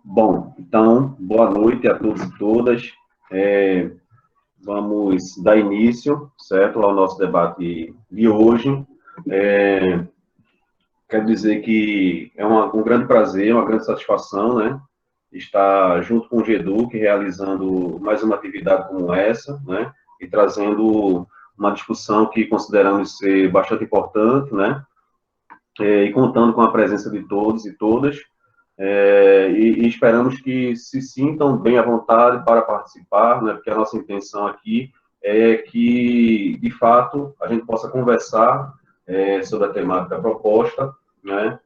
Bom, então, boa noite a todos e todas. Vamos dar início, certo, ao nosso debate de hoje. Quero dizer que é um grande prazer, uma grande satisfação, né, estar junto com o GEDUC, realizando mais uma atividade como essa, né, e trazendo uma discussão que consideramos ser bastante importante, né, e contando com a presença de todos e todas, e esperamos que se sintam bem à vontade para participar, né, porque a nossa intenção aqui é que, de fato, a gente possa conversar sobre a temática proposta, né,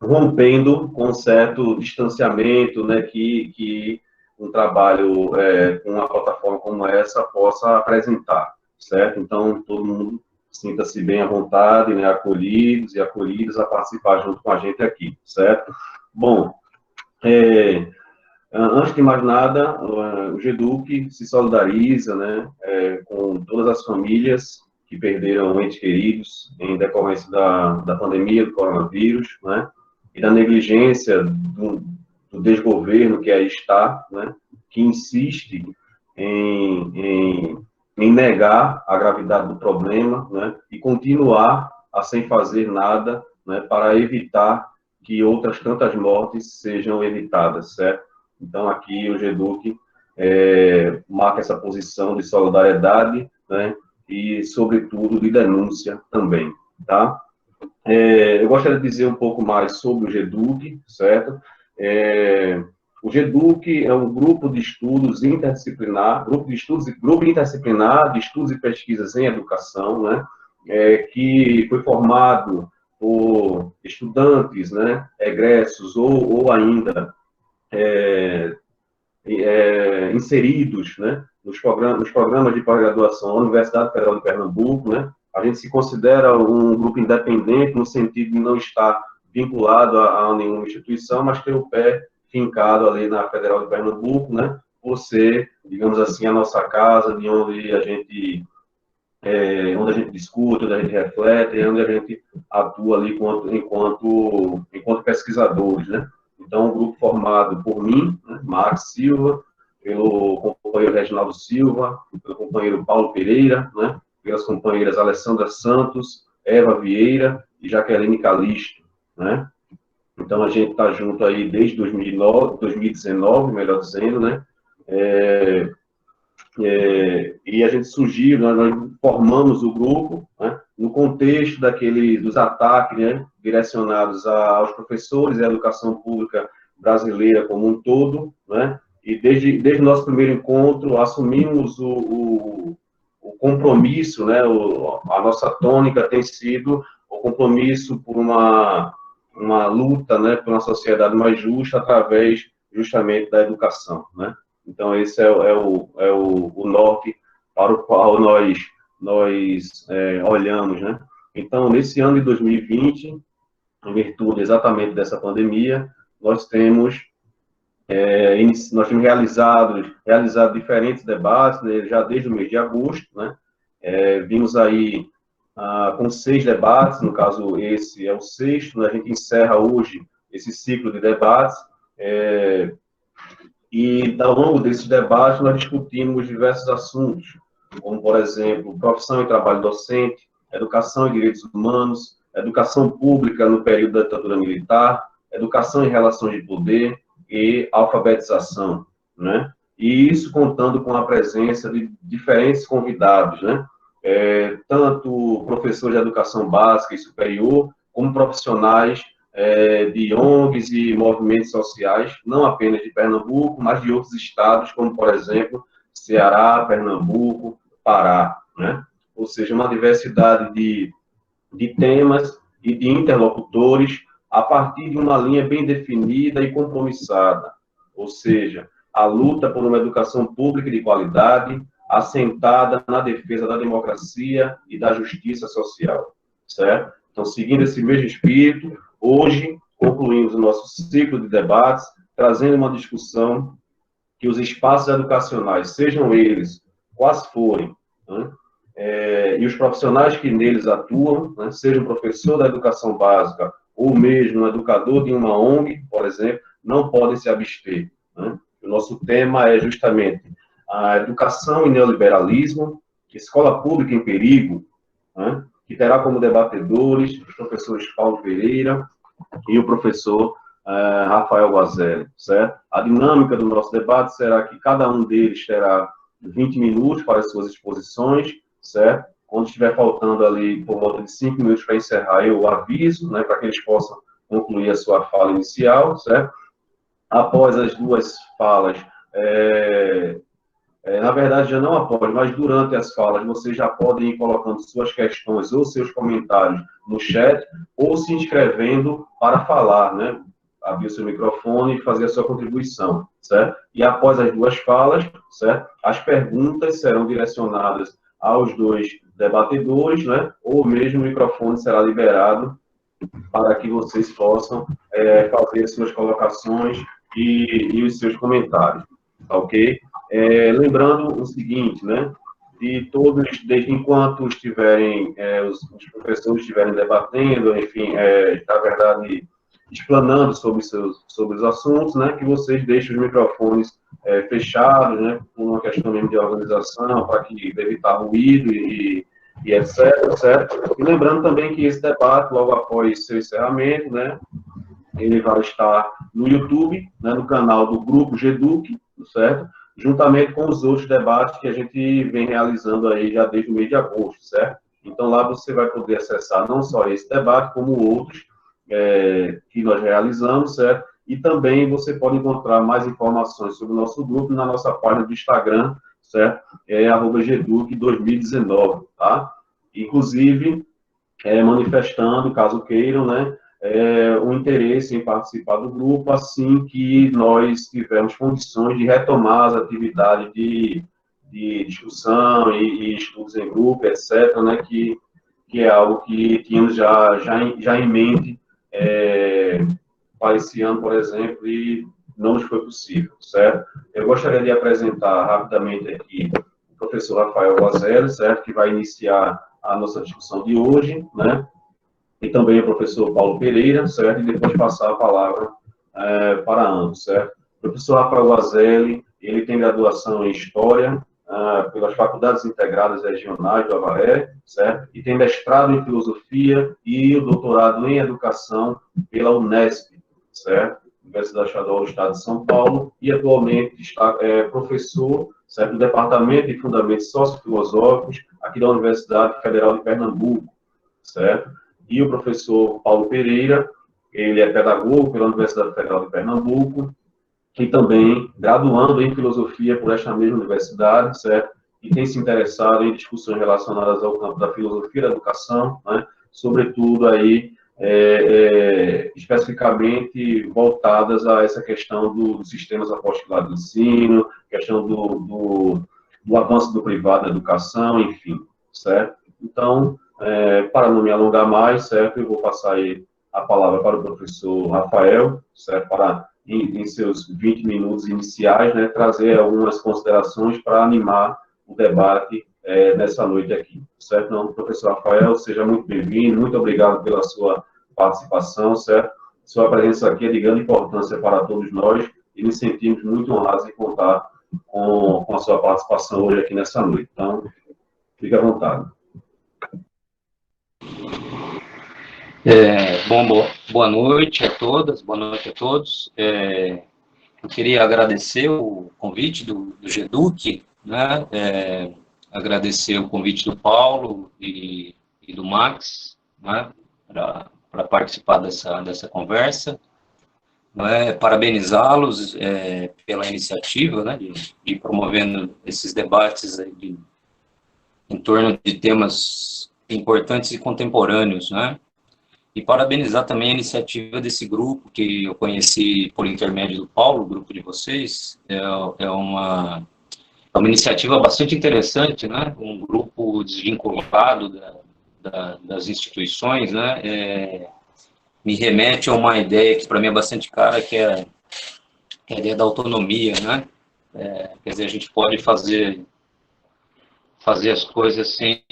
rompendo com um certo distanciamento, né, que um trabalho com uma plataforma como essa possa apresentar, certo? Então, todo mundo sinta-se bem à vontade, né, acolhidos e acolhidas a participar junto com a gente aqui, certo? Bom, antes de mais nada, o GEDUC se solidariza, né, com todas as famílias que perderam entes queridos em decorrência da pandemia do coronavírus, né, e da negligência do desgoverno que aí está, né, que insiste em negar a gravidade do problema, né, e continuar a sem fazer nada, né, para evitar que outras tantas mortes sejam evitadas, certo? Então, aqui o GEDUC marca essa posição de solidariedade, né, e, sobretudo, de denúncia também, tá? Eu gostaria de dizer um pouco mais sobre o GEDUC, certo? O GEDUC é um grupo de estudos interdisciplinar, grupo interdisciplinar de estudos e pesquisas em educação, né, que foi formado por estudantes, né, egressos ou ainda inseridos, né, nos programas de pós-graduação da Universidade Federal de Pernambuco, né. A gente se considera um grupo independente no sentido de não estar vinculado a nenhuma instituição, mas ter o pé fincado ali na Federal de Pernambuco, né, por ser, digamos assim, a nossa casa, de onde a gente discute, onde a gente reflete, e onde a gente atua ali enquanto pesquisadores, né. Então, um grupo formado por mim, né, Max Silva, pelo companheiro Reginaldo Silva, pelo companheiro Paulo Pereira, né, pelas companheiras Alessandra Santos, Eva Vieira e Jaqueline Calixto, né. Então, a gente está junto aí desde 2019, melhor dizendo, né, e a gente surgiu, nós formamos o grupo, né, no contexto dos ataques, né, direcionados aos professores e à educação pública brasileira como um todo, né, e desde o nosso primeiro encontro assumimos o compromisso, né, a nossa tônica tem sido o compromisso por uma luta, né, por uma sociedade mais justa através justamente da educação, né. Então, esse é o norte para o qual nós olhamos, né? Então, nesse ano de 2020, em virtude exatamente dessa pandemia, nós temos realizado diferentes debates, né, já desde o mês de agosto, né? Vimos aí com 6 debates, no caso, esse é o 6º, né? A gente encerra hoje esse ciclo de debates, e, ao longo desses debates, nós discutimos diversos assuntos, como, por exemplo, profissão e trabalho docente, educação e direitos humanos, educação pública no período da ditadura militar, educação e relações de poder e alfabetização, né? E isso contando com a presença de diferentes convidados, né? Tanto professores de educação básica e superior, como profissionais de ONGs e movimentos sociais, não apenas de Pernambuco, mas de outros estados, como, por exemplo, Ceará, Pernambuco, Pará, né? Ou seja, uma diversidade de temas e de interlocutores a partir de uma linha bem definida e compromissada, ou seja, a luta por uma educação pública de qualidade, assentada na defesa da democracia e da justiça social, certo? Então, seguindo esse mesmo espírito, hoje concluímos o nosso ciclo de debates, trazendo uma discussão que os espaços educacionais, sejam eles quais forem, né, e os profissionais que neles atuam, né, seja um professor da educação básica ou mesmo um educador de uma ONG, por exemplo, não podem se abster. Né? O nosso tema é justamente a educação e neoliberalismo, escola pública em perigo, né, que terá como debatedores os professores Paulo Pereira e o professor Rafael Guazelli, certo? A dinâmica do nosso debate será que cada um deles terá 20 minutos para as suas exposições, certo? Quando estiver faltando ali por volta de 5 minutos para encerrar, eu aviso, né, para que eles possam concluir a sua fala inicial, certo? Após as duas falas, na verdade, já não após, mas durante as falas, vocês já podem ir colocando suas questões ou seus comentários no chat, ou se inscrevendo para falar, né? Abrir o seu microfone e fazer a sua contribuição, certo? E após as duas falas, certo? As perguntas serão direcionadas aos dois debatedores, né? Ou mesmo o microfone será liberado para que vocês possam fazer suas colocações e os seus comentários, tá ok? Lembrando o seguinte, né? De todos, desde enquanto estiverem, os professores estiverem debatendo, enfim, na verdade, explanando sobre os assuntos, né? Que vocês deixem os microfones fechados, né? Por uma questão mesmo de organização, para que evitar ruído e etc, certo? E lembrando também que esse debate, logo após seu encerramento, né? Ele vai estar no YouTube, né, no canal do Grupo GEDUC, certo? Juntamente com os outros debates que a gente vem realizando aí já desde o mês de agosto, certo? Então, lá você vai poder acessar não só esse debate, como outros que nós realizamos, certo? E também você pode encontrar mais informações sobre o nosso grupo na nossa página do Instagram, certo? @geduc2019, tá? Inclusive, manifestando, caso queiram, né, o interesse em participar do grupo, assim que nós tivermos condições de retomar as atividades de discussão e estudos em grupo, etc., né, que é algo que tínhamos já em mente para esse ano, por exemplo, e não nos foi possível, certo? Eu gostaria de apresentar rapidamente aqui o professor Rafael Guazelli, certo, que vai iniciar a nossa discussão de hoje, né? E também o professor Paulo Pereira, certo? E depois passar a palavra para ambos, certo? O professor Rafael Guazelli, ele tem graduação em História pelas Faculdades Integradas Regionais do Avaré, certo? E tem mestrado em Filosofia e o doutorado em Educação pela Unesp, certo? Universidade Estadual do Estado de São Paulo, e atualmente está professor, certo? Do Departamento de Fundamentos Sociofilosóficos aqui da Universidade Federal de Pernambuco, certo? E o professor Paulo Pereira, ele é pedagogo pela Universidade Federal de Pernambuco, e também graduando em filosofia por esta mesma universidade, certo? E tem se interessado em discussões relacionadas ao campo da filosofia da educação, né? Sobretudo aí, especificamente voltadas a essa questão dos sistemas apostolados de ensino, questão do avanço do privado na educação, enfim, certo? Então, para não me alongar mais, certo, eu vou passar aí a palavra para o professor Rafael, certo, para, em seus 20 minutos iniciais, né, trazer algumas considerações para animar o debate nessa noite aqui, certo? Então, professor Rafael, seja muito bem-vindo, muito obrigado pela sua participação, certo? Sua presença aqui é de grande importância para todos nós e nos sentimos muito honrados em contar com a sua participação hoje aqui nessa noite. Então, fique à vontade. Boa noite a todas, boa noite a todos. Eu queria agradecer o convite do GEDUC, né? Agradecer o convite do Paulo e do Max, né? Para participar dessa conversa. Parabenizá-los pela iniciativa, né? De promovendo esses debates em torno de temas importantes e contemporâneos, né? E parabenizar também a iniciativa desse grupo, que eu conheci por intermédio do Paulo, o grupo de vocês. É uma iniciativa bastante interessante, né? Um grupo desvinculado das instituições, né? Me remete a uma ideia que para mim é bastante cara, que é a ideia da autonomia, né? Quer dizer, a gente pode fazer fazer as coisas sem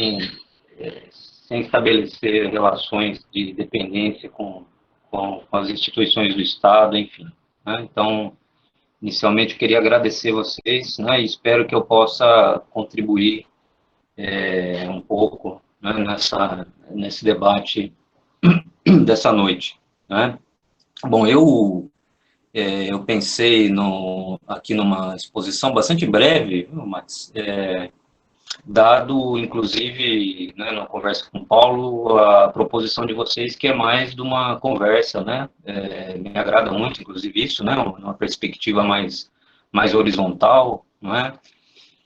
estabelecer relações de dependência com as instituições do Estado, enfim. Né? Então, inicialmente, eu queria agradecer vocês, né, e espero que eu possa contribuir um pouco, né, nesse debate dessa noite. Né? Bom, eu pensei aqui numa exposição bastante breve, mas dado, inclusive, né, na conversa com o Paulo, a proposição de vocês que é mais de uma conversa, né, me agrada muito, inclusive, isso, né, uma perspectiva mais horizontal, não é?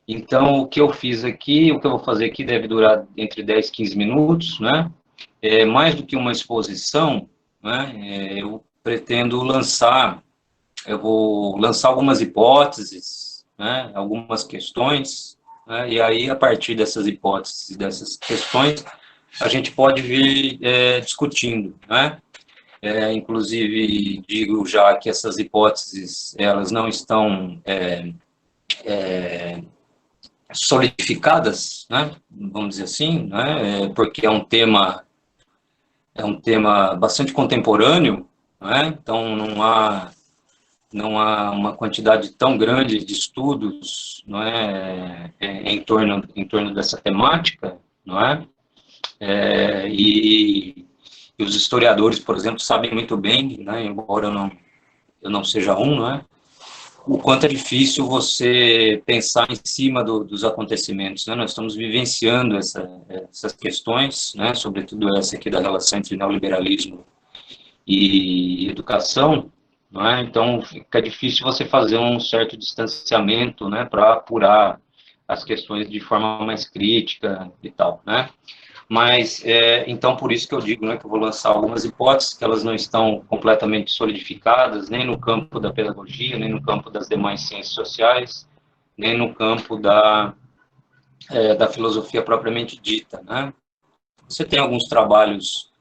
Então, o que eu fiz aqui, o que eu vou fazer aqui deve durar entre 10 e 15 minutos, né, mais do que uma exposição, né, eu vou lançar algumas hipóteses, né, algumas questões, né, e aí, a partir dessas hipóteses, dessas questões, a gente pode vir discutindo, né? Inclusive, digo já que essas hipóteses, elas não estão solidificadas, né? Vamos dizer assim, né? Porque é um tema bastante contemporâneo, né? Então, não há uma quantidade tão grande de estudos, não é, em torno dessa temática, não é? E os historiadores, por exemplo, sabem muito bem, né, embora eu não seja um, não é? O quanto é difícil você pensar em cima dos acontecimentos, né? Nós estamos vivenciando essas questões, né, sobretudo essa aqui da relação entre neoliberalismo e educação, não é? Então, fica difícil você fazer um certo distanciamento, né, para apurar as questões de forma mais crítica e tal, né? Mas, então, por isso que eu digo, né, que eu vou lançar algumas hipóteses, que elas não estão completamente solidificadas, nem no campo da pedagogia, nem no campo das demais ciências sociais, nem no campo da filosofia propriamente dita, né? Você tem alguns trabalhos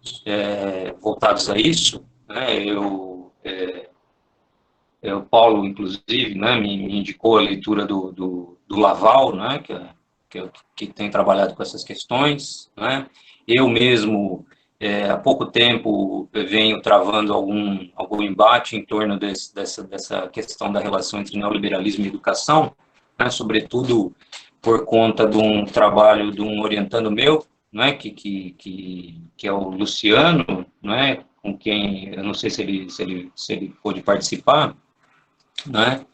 voltados a isso, né? O Paulo, inclusive, né, me indicou a leitura do Laval, né, que tem trabalhado com essas questões, né? Eu mesmo, há pouco tempo, venho travando algum embate em torno dessa questão da relação entre neoliberalismo e educação, né, sobretudo por conta de um trabalho de um orientando meu, né, que é o Luciano, né, com quem, eu não sei se ele pôde participar, né,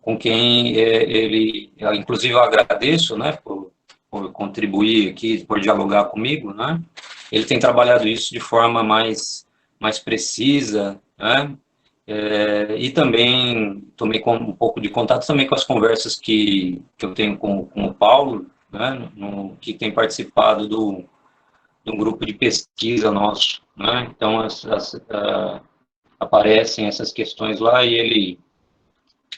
com quem ele, inclusive eu agradeço, né, por contribuir aqui, por dialogar comigo, né, ele tem trabalhado isso de forma mais precisa, né, e também tomei um pouco de contato também com as conversas que eu tenho com o Paulo, né, que tem participado de um grupo de pesquisa nosso, né, então aparecem essas questões lá e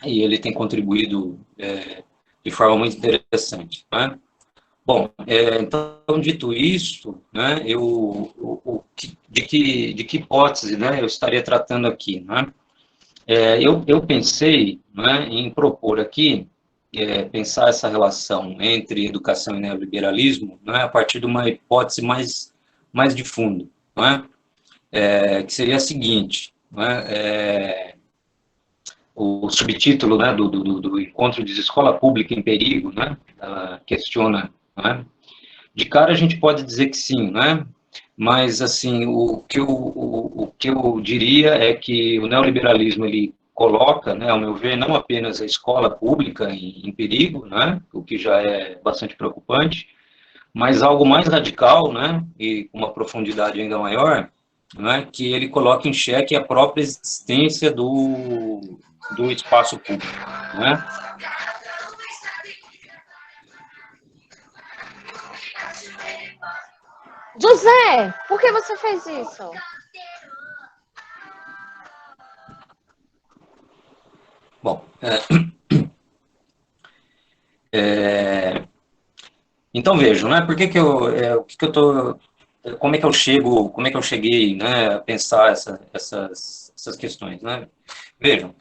ele tem contribuído de forma muito interessante, né? Bom, então, dito isso, né, de que hipótese, né, eu estaria tratando aqui, né? Eu pensei, né, em propor aqui, pensar essa relação entre educação e neoliberalismo, né, a partir de uma hipótese mais de fundo, né, que seria a seguinte, né, o subtítulo, né, do encontro diz Escola Pública em Perigo, né, ela questiona, né, de cara a gente pode dizer que sim, né, mas assim, o que eu diria é que o neoliberalismo ele coloca, né, ao meu ver, não apenas a escola pública em perigo, né, o que já é bastante preocupante, mas algo mais radical, né, e com uma profundidade ainda maior, né, que ele coloca em xeque a própria existência do espaço público, né? José, por que você fez isso? Bom, então vejam, né? Por que que o que que eu tô, como é que eu cheguei, né, a pensar essas questões, né? Vejam,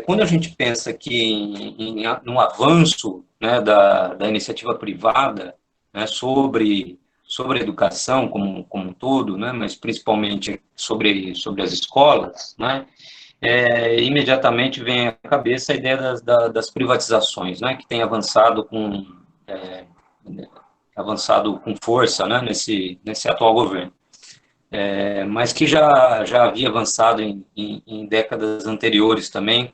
quando a gente pensa que no avanço, né, da iniciativa privada, né, sobre a educação como um todo, né, mas principalmente sobre as escolas, né, imediatamente vem à cabeça a ideia das privatizações, né, que tem avançado com força, né, nesse atual governo. Mas que já havia avançado em décadas anteriores também,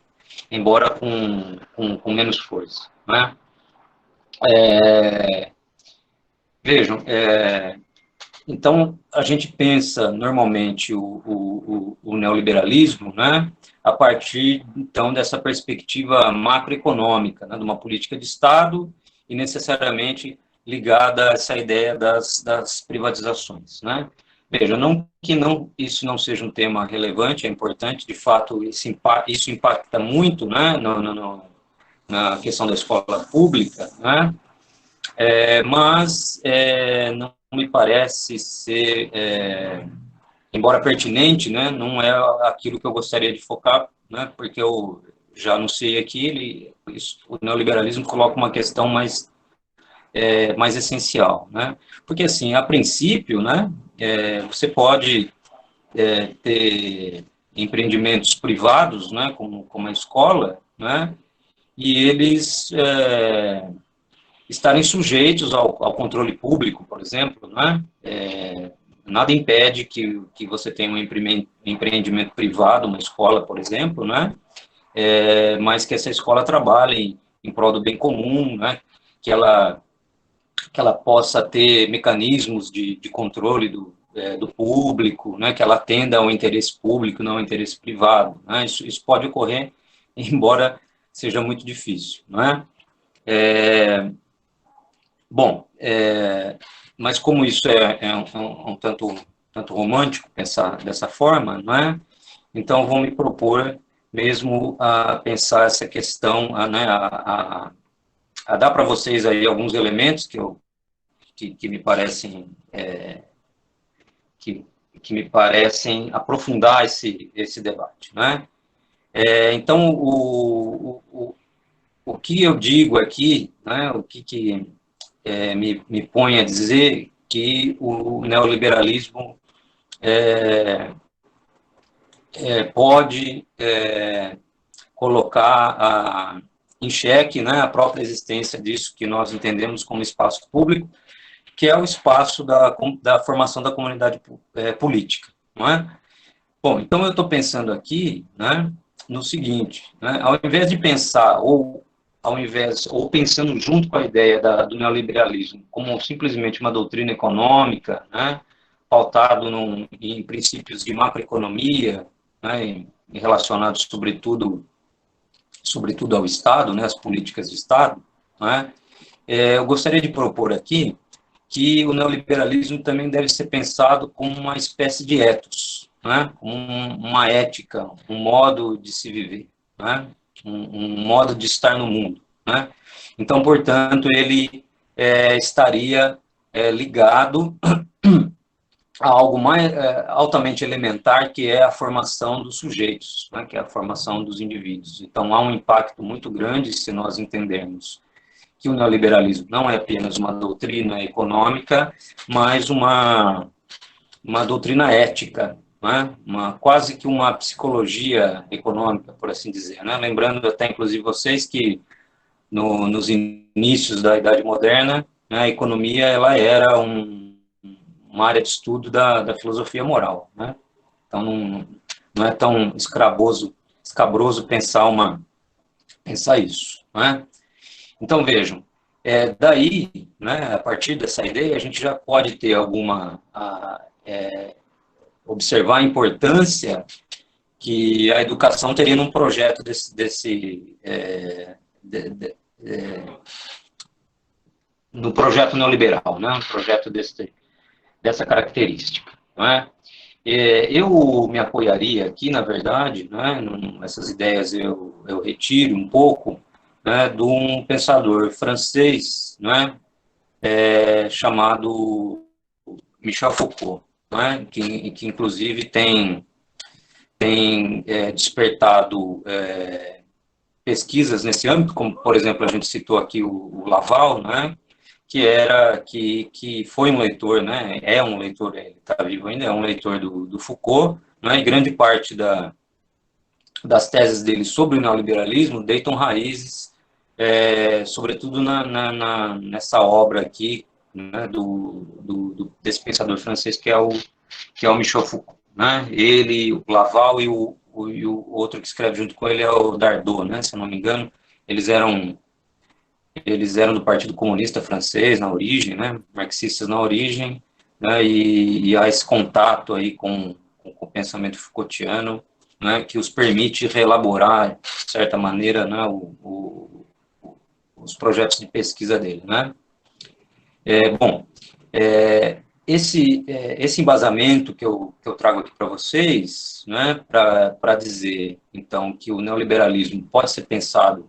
embora com menos força, né? Vejam, então, a gente pensa normalmente o neoliberalismo, né, a partir, então, dessa perspectiva macroeconômica, né, de uma política de Estado e necessariamente ligada a essa ideia das privatizações, né. Veja, não que isso não seja um tema relevante, é importante, de fato, isso impacta muito, né, na questão da escola pública, né, mas não me parece ser, embora pertinente, né, não é aquilo que eu gostaria de focar, né, porque eu já anunciei aqui, o neoliberalismo coloca uma questão mais essencial, né, porque assim, a princípio, né, você pode ter empreendimentos privados, né, como a escola, né, e eles estarem sujeitos ao controle público, por exemplo, né? Nada impede que você tenha um empreendimento privado, uma escola, por exemplo, né? Mas que essa escola trabalhe em prol do bem comum, né? Que ela possa ter mecanismos de controle do público, né? Que ela atenda ao interesse público, não ao interesse privado, né? Isso pode ocorrer, embora seja muito difícil, não é? Bom, mas como isso é um tanto romântico pensar dessa forma, não é? Então, vou me propor mesmo a pensar essa questão, né, a dar para vocês aí alguns elementos que me parecem que me parecem aprofundar esse debate, né? Então, o que eu digo aqui, né, o que me põe a dizer que o neoliberalismo pode colocar em xeque, né, a própria existência disso que nós entendemos como espaço público, que é o espaço da formação da comunidade política, não é? Bom, então eu estou pensando aqui, né, no seguinte, né, ao invés de pensar ou pensando junto com a ideia do neoliberalismo como simplesmente uma doutrina econômica, né, pautado em princípios de macroeconomia, né, relacionados sobretudo ao Estado, né, as políticas de Estado, né, eu gostaria de propor aqui que o neoliberalismo também deve ser pensado como uma espécie de ethos, né, como uma ética, um modo de se viver, né, um modo de estar no mundo, né? Então, portanto, ele estaria ligado a algo mais altamente elementar, que é a formação dos sujeitos, né, que é a formação dos indivíduos. Então, há um impacto muito grande se nós entendermos que o neoliberalismo não é apenas uma doutrina econômica, mas uma doutrina ética, né? Quase que uma psicologia econômica, por assim dizer, né? Lembrando até, inclusive, vocês que nos inícios da Idade Moderna, né, a economia ela era uma área de estudo da filosofia moral, né? Então, não é tão escabroso pensar isso, né? Então, vejam, daí, né, a partir dessa ideia, a gente já pode ter observar a importância que a educação teria num projeto no projeto neoliberal, né, um projeto dessa característica, não é? Eu me apoiaria aqui, na verdade, né, essas ideias eu retiro um pouco, né, de um pensador francês, né, chamado Michel Foucault, né, que inclusive tem despertado pesquisas nesse âmbito, como, por exemplo, a gente citou aqui o Laval, né, que foi um leitor, né, é um leitor, ele está vivo ainda, é um leitor do Foucault, né, e grande parte das teses dele sobre o neoliberalismo deitam raízes, sobretudo nessa obra aqui, né, desse pensador francês que é o Michel Foucault, né? Ele, o Laval e o outro que escreve junto com ele é o Dardot, né? Se eu não me engano, eles eram do Partido Comunista Francês na origem, né? Marxistas na origem, né? E há esse contato aí com o pensamento Foucaultiano, né? Que os permite reelaborar, de certa maneira, né? Os projetos de pesquisa dele, né? Bom, esse embasamento que eu trago aqui para vocês, né, para dizer, então, que o neoliberalismo pode ser pensado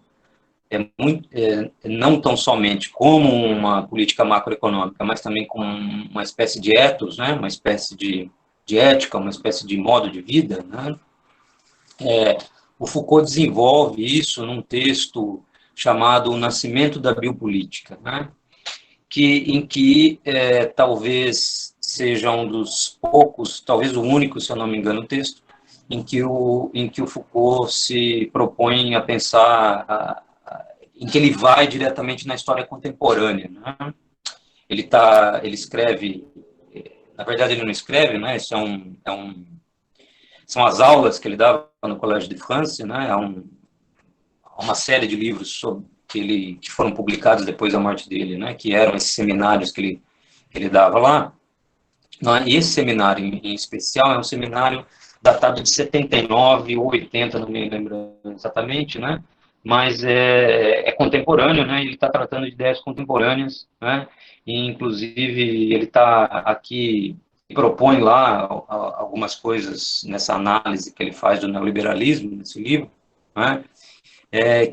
não tão somente como uma política macroeconômica, mas também como uma espécie de ethos, né, uma espécie de ética, uma espécie de modo de vida, né. O Foucault desenvolve isso num texto chamado O Nascimento da Biopolítica, né, em que talvez seja um dos poucos, talvez o único, se eu não me engano, texto, em que o Foucault se propõe a pensar, em que ele vai diretamente na história contemporânea, né? Ele escreve, na verdade ele não escreve, né? Isso são as aulas que ele dava no Collège de France, né? Uma série de livros que foram publicados depois da morte dele, né, que eram esses seminários que ele dava lá. E esse seminário, em especial, é um seminário datado de 79 ou 80, não me lembro exatamente, né, mas é contemporâneo, né, ele está tratando de ideias contemporâneas, né, e, inclusive, ele está aqui, propõe lá algumas coisas nessa análise que ele faz do neoliberalismo, nesse livro, né,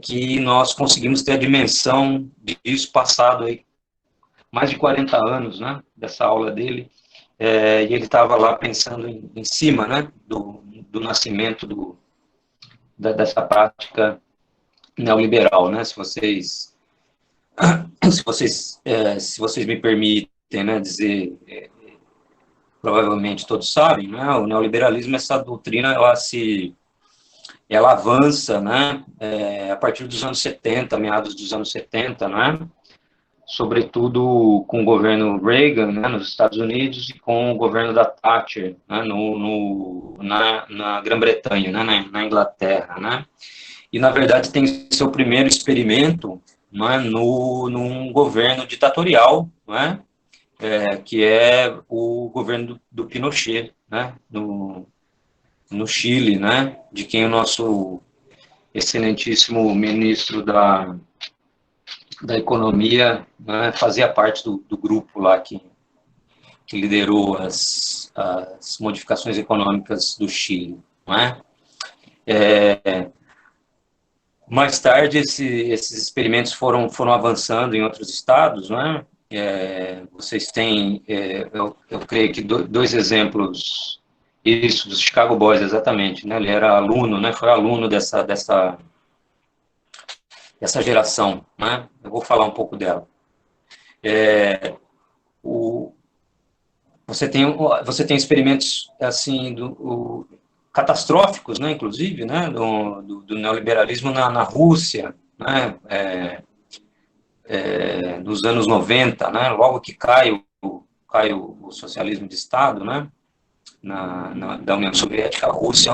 que nós conseguimos ter a dimensão disso passado aí mais de 40 anos, né, dessa aula dele, e ele estava lá pensando em cima, né, do nascimento dessa prática neoliberal, né, se vocês me permitem, né, dizer, provavelmente todos sabem, né, o neoliberalismo, essa doutrina, ela avança, né, a partir dos anos 70, meados dos anos 70, né, sobretudo com o governo Reagan, né, nos Estados Unidos, e com o governo da Thatcher, né, na Grã-Bretanha, né, na Inglaterra, né, e, na verdade, tem seu primeiro experimento, né, num governo ditatorial, né, que é o governo do Pinochet, né, no Chile, né, de quem o nosso excelentíssimo ministro da Economia, né, fazia parte do grupo lá que liderou as modificações econômicas do Chile. Não é? Mais tarde, esses experimentos foram avançando em outros estados. Não é? Vocês têm, eu creio que dois exemplos, isso, dos Chicago Boys, exatamente. Né? Ele era aluno, né? Foi aluno dessa geração, né? Eu vou falar um pouco dela. Você tem experimentos assim catastróficos, né? Inclusive, né? Do neoliberalismo na Rússia, né? Nos anos 90, né? Logo que cai o socialismo de Estado, né? Da União Soviética, a Rússia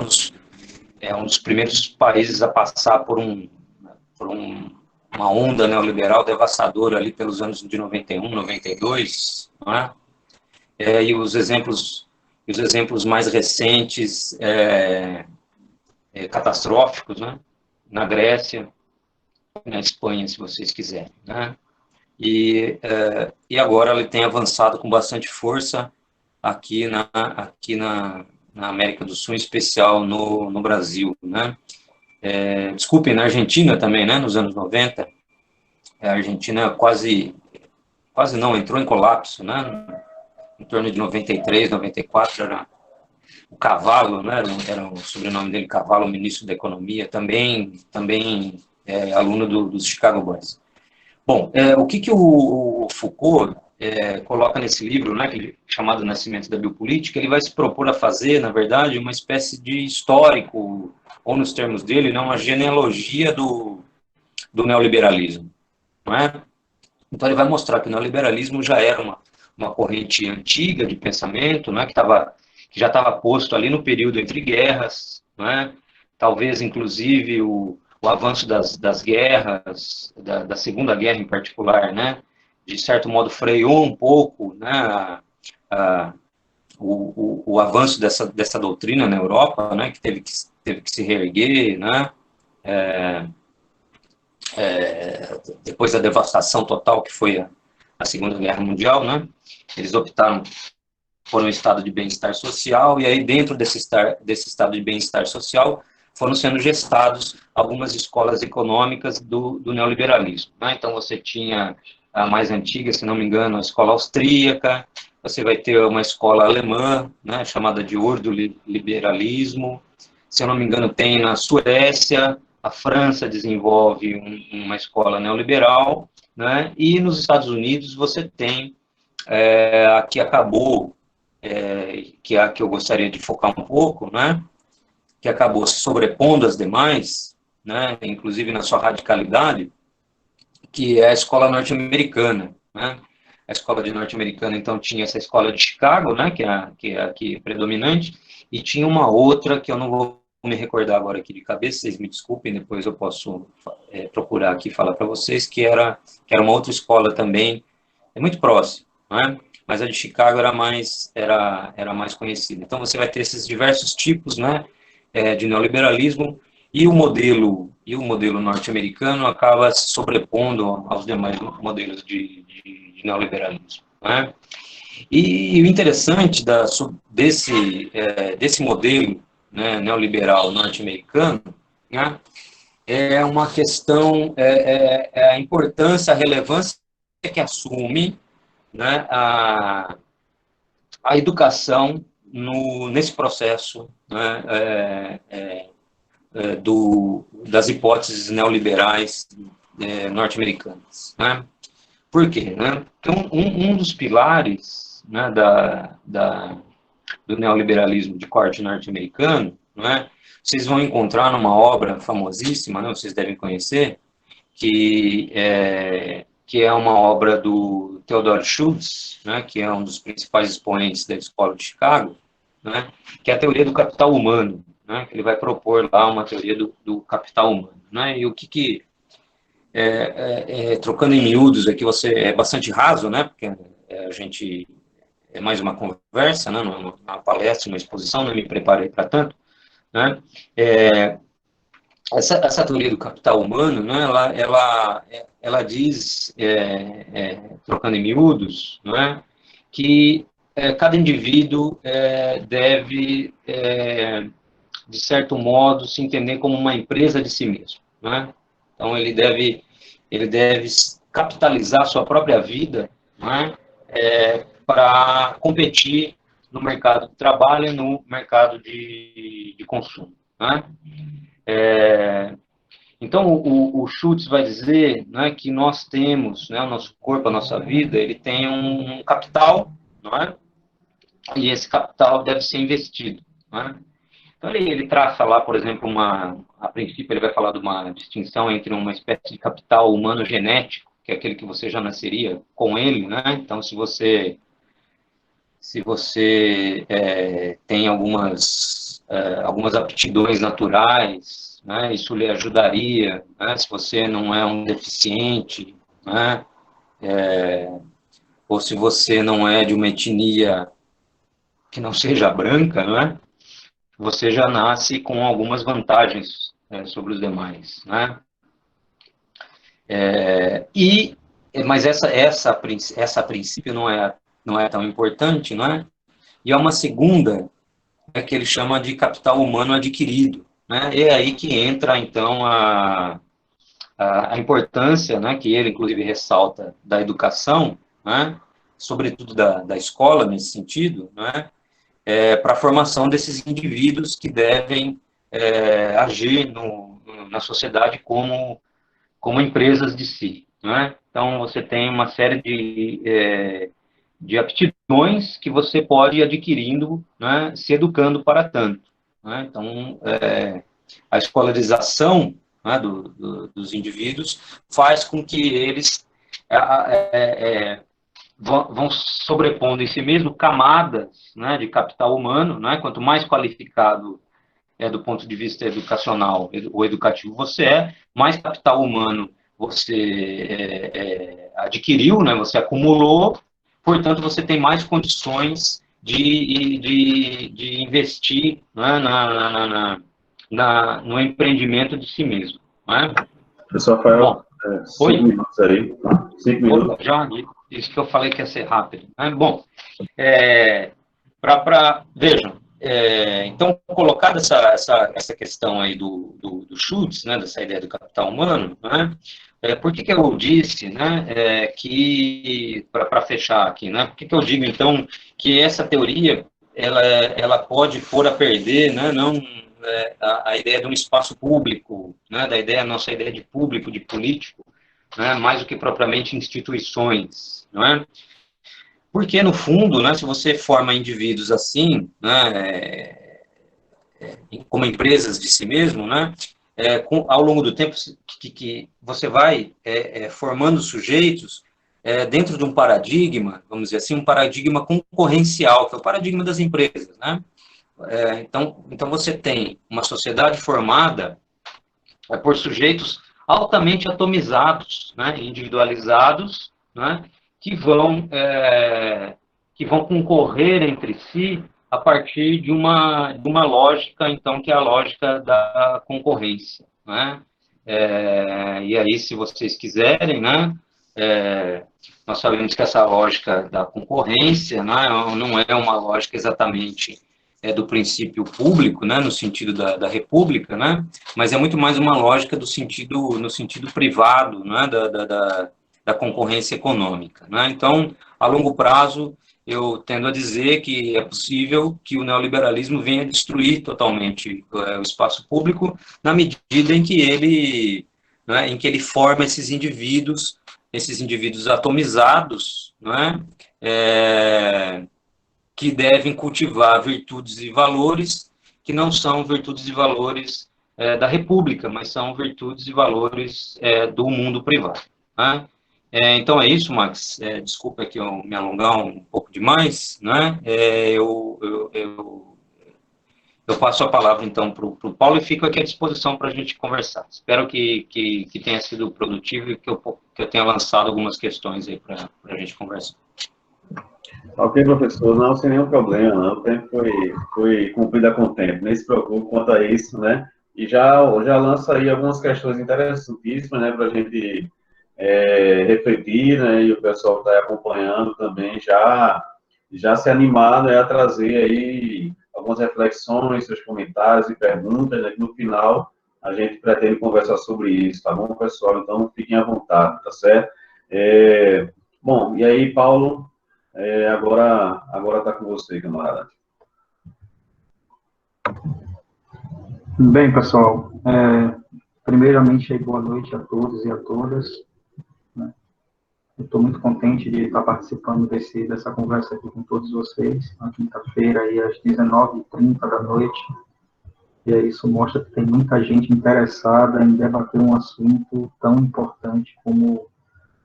é um dos primeiros países a passar por uma onda neoliberal devastadora ali pelos anos de 91, 92, não é? E os exemplos mais recentes catastróficos, né? Na Grécia, na Espanha, se vocês quiserem, né? E agora ele tem avançado com bastante força aqui na América do Sul, em especial no Brasil, né? Desculpem, na Argentina também, né, nos anos 90, a Argentina quase não, entrou em colapso, né, em torno de 93, 94, era o Cavalo, né, era o sobrenome dele, Cavalo, ministro da Economia, também aluno dos Chicago Boys. Bom, o que o Foucault coloca nesse livro, né, chamado Nascimento da Biopolítica, ele vai se propor a fazer, na verdade, uma espécie de histórico, ou nos termos dele, né, uma genealogia do neoliberalismo, não é? Então ele vai mostrar que o neoliberalismo já era uma corrente antiga de pensamento, né, que já estava posto ali no período entre guerras, não é? Talvez, inclusive, o avanço das guerras, da Segunda Guerra em particular, né, de certo modo freou um pouco, né, o avanço dessa doutrina na Europa, né, que teve que se reerguer, né, depois da devastação total que foi a Segunda Guerra Mundial, né, eles optaram por um estado de bem-estar social, e aí dentro desse estado de bem-estar social foram sendo gestados algumas escolas econômicas do neoliberalismo, né? Então você tinha a mais antiga, se não me engano, a escola austríaca, você vai ter uma escola alemã, né, chamada de ordoliberalismo, se eu não me engano tem na Suécia, a França desenvolve uma escola neoliberal, né, e nos Estados Unidos você tem a que acabou, que é a que eu gostaria de focar um pouco, né, que acabou se sobrepondo às demais, né, inclusive na sua radicalidade, que é a escola norte-americana, né? A escola de norte-americana, então, tinha essa escola de Chicago, né, que é a que predominante, e tinha uma outra que eu não vou me recordar agora aqui de cabeça, vocês me desculpem, depois eu posso procurar aqui e falar para vocês, que era uma outra escola também, muito próxima, né? Mas a de Chicago era mais conhecida. Então, você vai ter esses diversos tipos, né, de neoliberalismo, e o modelo norte-americano acaba se sobrepondo aos demais modelos de neoliberalismo, né? E o interessante desse modelo, né, neoliberal norte-americano, né, é uma questão, a importância, a relevância que assume, né, a educação nesse processo, né, das hipóteses neoliberais norte-americanas, né? Por quê? Né? Então, um dos pilares, né, do neoliberalismo de corte norte-americano, né, vocês vão encontrar numa obra famosíssima, né, vocês devem conhecer, que é uma obra do Theodore Schultz, né, que é um dos principais expoentes da Escola de Chicago, né, que é a teoria do capital humano, né, que ele vai propor lá uma teoria do capital humano, né, e o que trocando em miúdos aqui, você é bastante raso, né, porque a gente é mais uma conversa, né, uma palestra, uma exposição, não me preparei para tanto, né, essa teoria do capital humano, né, ela diz, trocando em miúdos, né, que cada indivíduo deve, de certo modo, se entender como uma empresa de si mesmo, né? Então, ele deve capitalizar sua própria vida, né, para competir no mercado de trabalho e no mercado de consumo, né? Então, o Schultz vai dizer, né, que nós temos, né, o nosso corpo, a nossa vida, ele tem um capital, não é? E esse capital deve ser investido, não é? Então, ele traça lá, por exemplo, a princípio ele vai falar de uma distinção entre uma espécie de capital humano genético, que é aquele que você já nasceria com ele, né? Então, se você tem algumas aptidões naturais, né, isso lhe ajudaria, né, se você não é um deficiente, né, ou se você não é de uma etnia que não seja branca, né, você já nasce com algumas vantagens sobre os demais, né? Mas essa a princípio não é tão importante, não é? E há uma segunda, que ele chama de capital humano adquirido, né? E é aí que entra, então, a importância, né, que ele, inclusive, ressalta da educação, né, sobretudo da escola, nesse sentido, né, para a formação desses indivíduos que devem agir na sociedade como como empresas de si, né? Então, você tem uma série de aptidões que você pode ir adquirindo, né, se educando para tanto, né? Então, a escolarização, né, dos indivíduos faz com que eles vão sobrepondo em si mesmo camadas, né, de capital humano, né? Quanto mais qualificado do ponto de vista educacional ou educativo você mais capital humano você adquiriu, né, você acumulou, portanto, você tem mais condições de investir, né, no empreendimento de si mesmo. Né? Professor Rafael, 5 minutos aí. 5 minutos. Opa, já isso que eu falei que ia ser rápido. Né? Bom, vejam, então, colocada essa questão aí do Schultz, né, dessa ideia do capital humano, né, por que eu disse, né, que, para fechar aqui, né, por que eu digo, então, que essa teoria, ela pode pôr a perder, né, não a ideia de um espaço público, né, nossa ideia de público, de político, né, mais do que propriamente instituições, não é? Porque, no fundo, né, se você forma indivíduos assim, né, como empresas de si mesmo, né, ao longo do tempo que você vai formando sujeitos dentro de um paradigma, vamos dizer assim, um paradigma concorrencial, que é o paradigma das empresas. Né? Então, você tem uma sociedade formada por sujeitos altamente atomizados, né, individualizados, né, que vão concorrer entre si a partir de uma lógica, então, que é a lógica da concorrência. Né? E aí, se vocês quiserem, né, nós sabemos que essa lógica da concorrência, né, não é uma lógica exatamente do princípio público, né, no sentido da república, né, mas é muito mais uma lógica no sentido privado, né, da concorrência econômica. Né? Então, a longo prazo, eu tendo a dizer que é possível que o neoliberalismo venha destruir totalmente o espaço público na medida em que ele forma esses indivíduos atomizados, né, que devem cultivar virtudes e valores que não são virtudes e valores da República, mas são virtudes e valores do mundo privado. Né? Então é isso, Max. Desculpa que eu me alongar um pouco demais, né? Eu passo a palavra então para o Paulo e fico aqui à disposição para a gente conversar. Espero que tenha sido produtivo e que eu tenha lançado algumas questões aí para a gente conversar. Ok, professor, não, sem nenhum problema, não. O tempo foi cumprido a contento, nem se preocupe quanto a isso, né? E já lança aí algumas questões interessantíssimas, né, para a gente refletir, né, e o pessoal que está acompanhando também já se animar, né, a trazer aí algumas reflexões, seus comentários e perguntas, né, que no final a gente pretende conversar sobre isso, tá bom, pessoal? Então, fiquem à vontade, tá certo? Bom, e aí, Paulo, agora está com você, camarada. Bem, pessoal, primeiramente, boa noite a todos e a todas. Né? Eu estou muito contente de estar participando dessa conversa aqui com todos vocês, na quinta-feira, aí, às 19h30 da noite. E isso mostra que tem muita gente interessada em debater um assunto tão importante como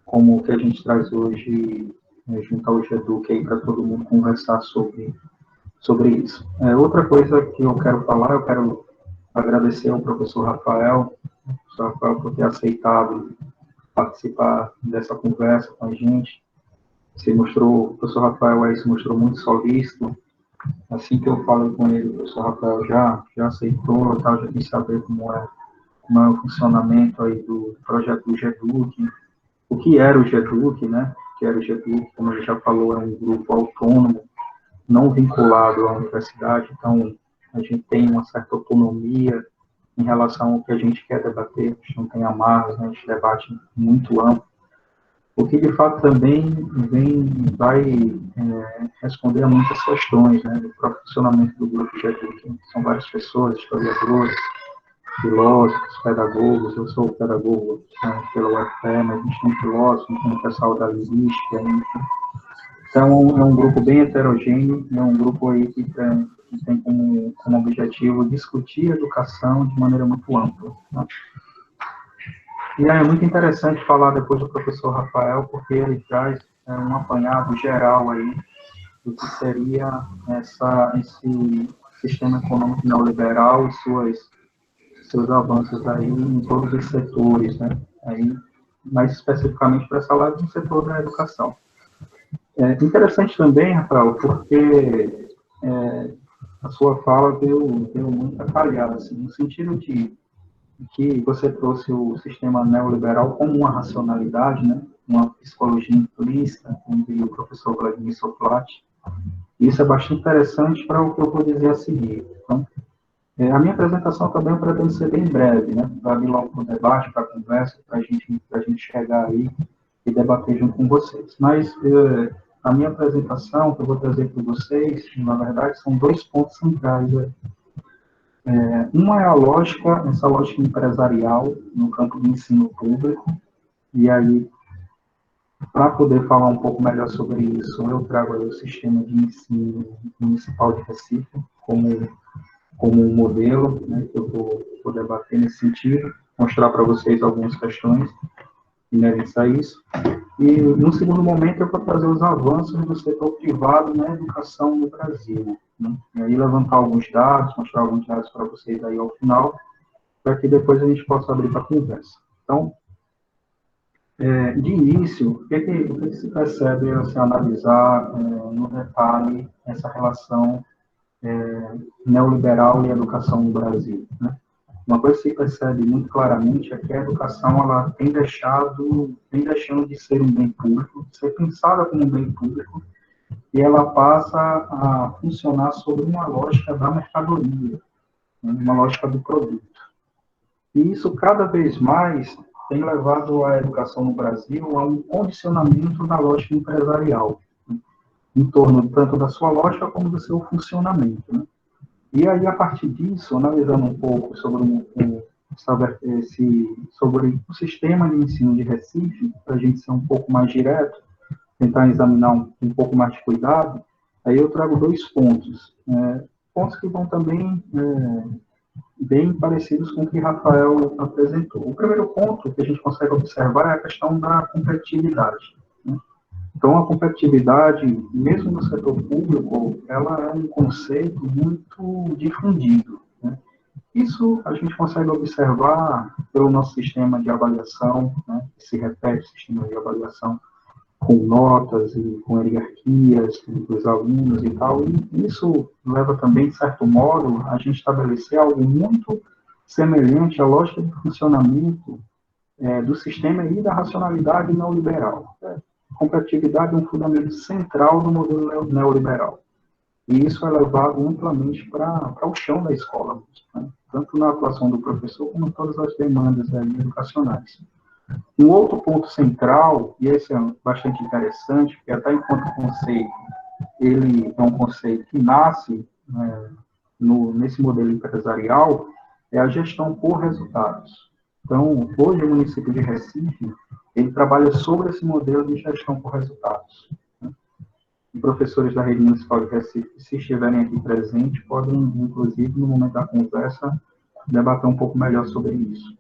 o que a gente traz hoje, junto ao GEDUC, aí para todo mundo conversar sobre isso. Outra coisa que eu quero falar, eu quero agradecer ao professor Rafael por ter aceitado participar dessa conversa com a gente. O professor Rafael aí se mostrou muito solícito. Assim que eu falei com ele, o professor Rafael já aceitou, já quis saber como é o funcionamento aí do projeto do GEDUC, o que era o GEDUC, né? O que era o GEDUC, como ele já falou, é um grupo autônomo, não vinculado à universidade, então a gente tem uma certa autonomia em relação ao que a gente quer debater, a gente não tem amarras, né? A gente debate muito amplo, o que de fato também vai responder a muitas questões, né, do próprio funcionamento do grupo GEDUC. São várias pessoas, historiadores, filósofos, pedagogos, eu sou pedagogo pela UFPE, mas a gente tem filósofos, tem o pessoal da linguística, enfim. Então, é um grupo bem heterogêneo, é um grupo aí que tem como objetivo discutir educação de maneira muito ampla. Né? E aí é muito interessante falar depois do professor Rafael, porque ele traz um apanhado geral aí do que seria esse sistema econômico neoliberal e seus avanços aí em todos os setores, né? Aí, mais especificamente para essa live no setor da educação. É interessante também, Rafael, porque a sua fala deu muito atalhada, assim, no sentido de que você trouxe o sistema neoliberal como uma racionalidade, né? Uma psicologia implícita, como diria o professor Vladimir Socrates. Isso é bastante interessante para o que eu vou dizer a seguir. Então, a minha apresentação também pretende ser bem breve, né? Para vir logo para o debate, para a conversa, para a gente chegar aí e debater junto com vocês. Mas a minha apresentação que eu vou trazer para vocês, na verdade, são 2 pontos centrais. Uma é a lógica, essa lógica empresarial no campo do ensino público, e aí, para poder falar um pouco melhor sobre isso, eu trago aí o sistema de ensino municipal de Recife como um modelo, né, que eu vou debater nesse sentido, mostrar para vocês algumas questões inerentes a isso. E, no segundo momento, eu vou trazer os avanços do setor privado na educação no Brasil. Né? E aí levantar alguns dados, mostrar alguns dados para vocês aí ao final, para que depois a gente possa abrir para a conversa. Então, de início, o que se percebe ao se analisar no detalhe essa relação neoliberal e educação no Brasil, né? Uma coisa que se percebe muito claramente é que a educação ela tem deixando de ser um bem público, de ser pensada como um bem público, e ela passa a funcionar sobre uma lógica da mercadoria, né? Uma lógica do produto. E isso cada vez mais tem levado a educação no Brasil a um condicionamento da lógica empresarial, né? Em torno tanto da sua lógica como do seu funcionamento, né? E aí, a partir disso, analisando um pouco sobre o sistema de ensino de Recife, para a gente ser um pouco mais direto, tentar examinar um pouco mais de cuidado, aí eu trago 2 pontos. Pontos que vão também bem parecidos com o que Rafael apresentou. O primeiro ponto que a gente consegue observar é a questão da competitividade, né? Então, a competitividade, mesmo no setor público, ela é um conceito muito difundido, né? Isso a gente consegue observar pelo nosso sistema de avaliação, né? Que se repete, sistema de avaliação com notas e com hierarquias dos alunos e tal, e isso leva também, de certo modo, a gente estabelecer algo muito semelhante à lógica de funcionamento do sistema e da racionalidade neoliberal. Competitividade é um fundamento central do modelo neoliberal. E isso é levado amplamente para o chão da escola, né? Tanto na atuação do professor como em todas as demandas educacionais. Um outro ponto central, e esse é bastante interessante, porque até enquanto conceito, ele é um conceito que nasce nesse modelo empresarial, é a gestão por resultados. Então, hoje o município de Recife, ele trabalha sobre esse modelo de gestão por resultados, né? E professores da rede municipal de Recife, se estiverem aqui presentes, podem, inclusive, no momento da conversa, debater um pouco melhor sobre isso.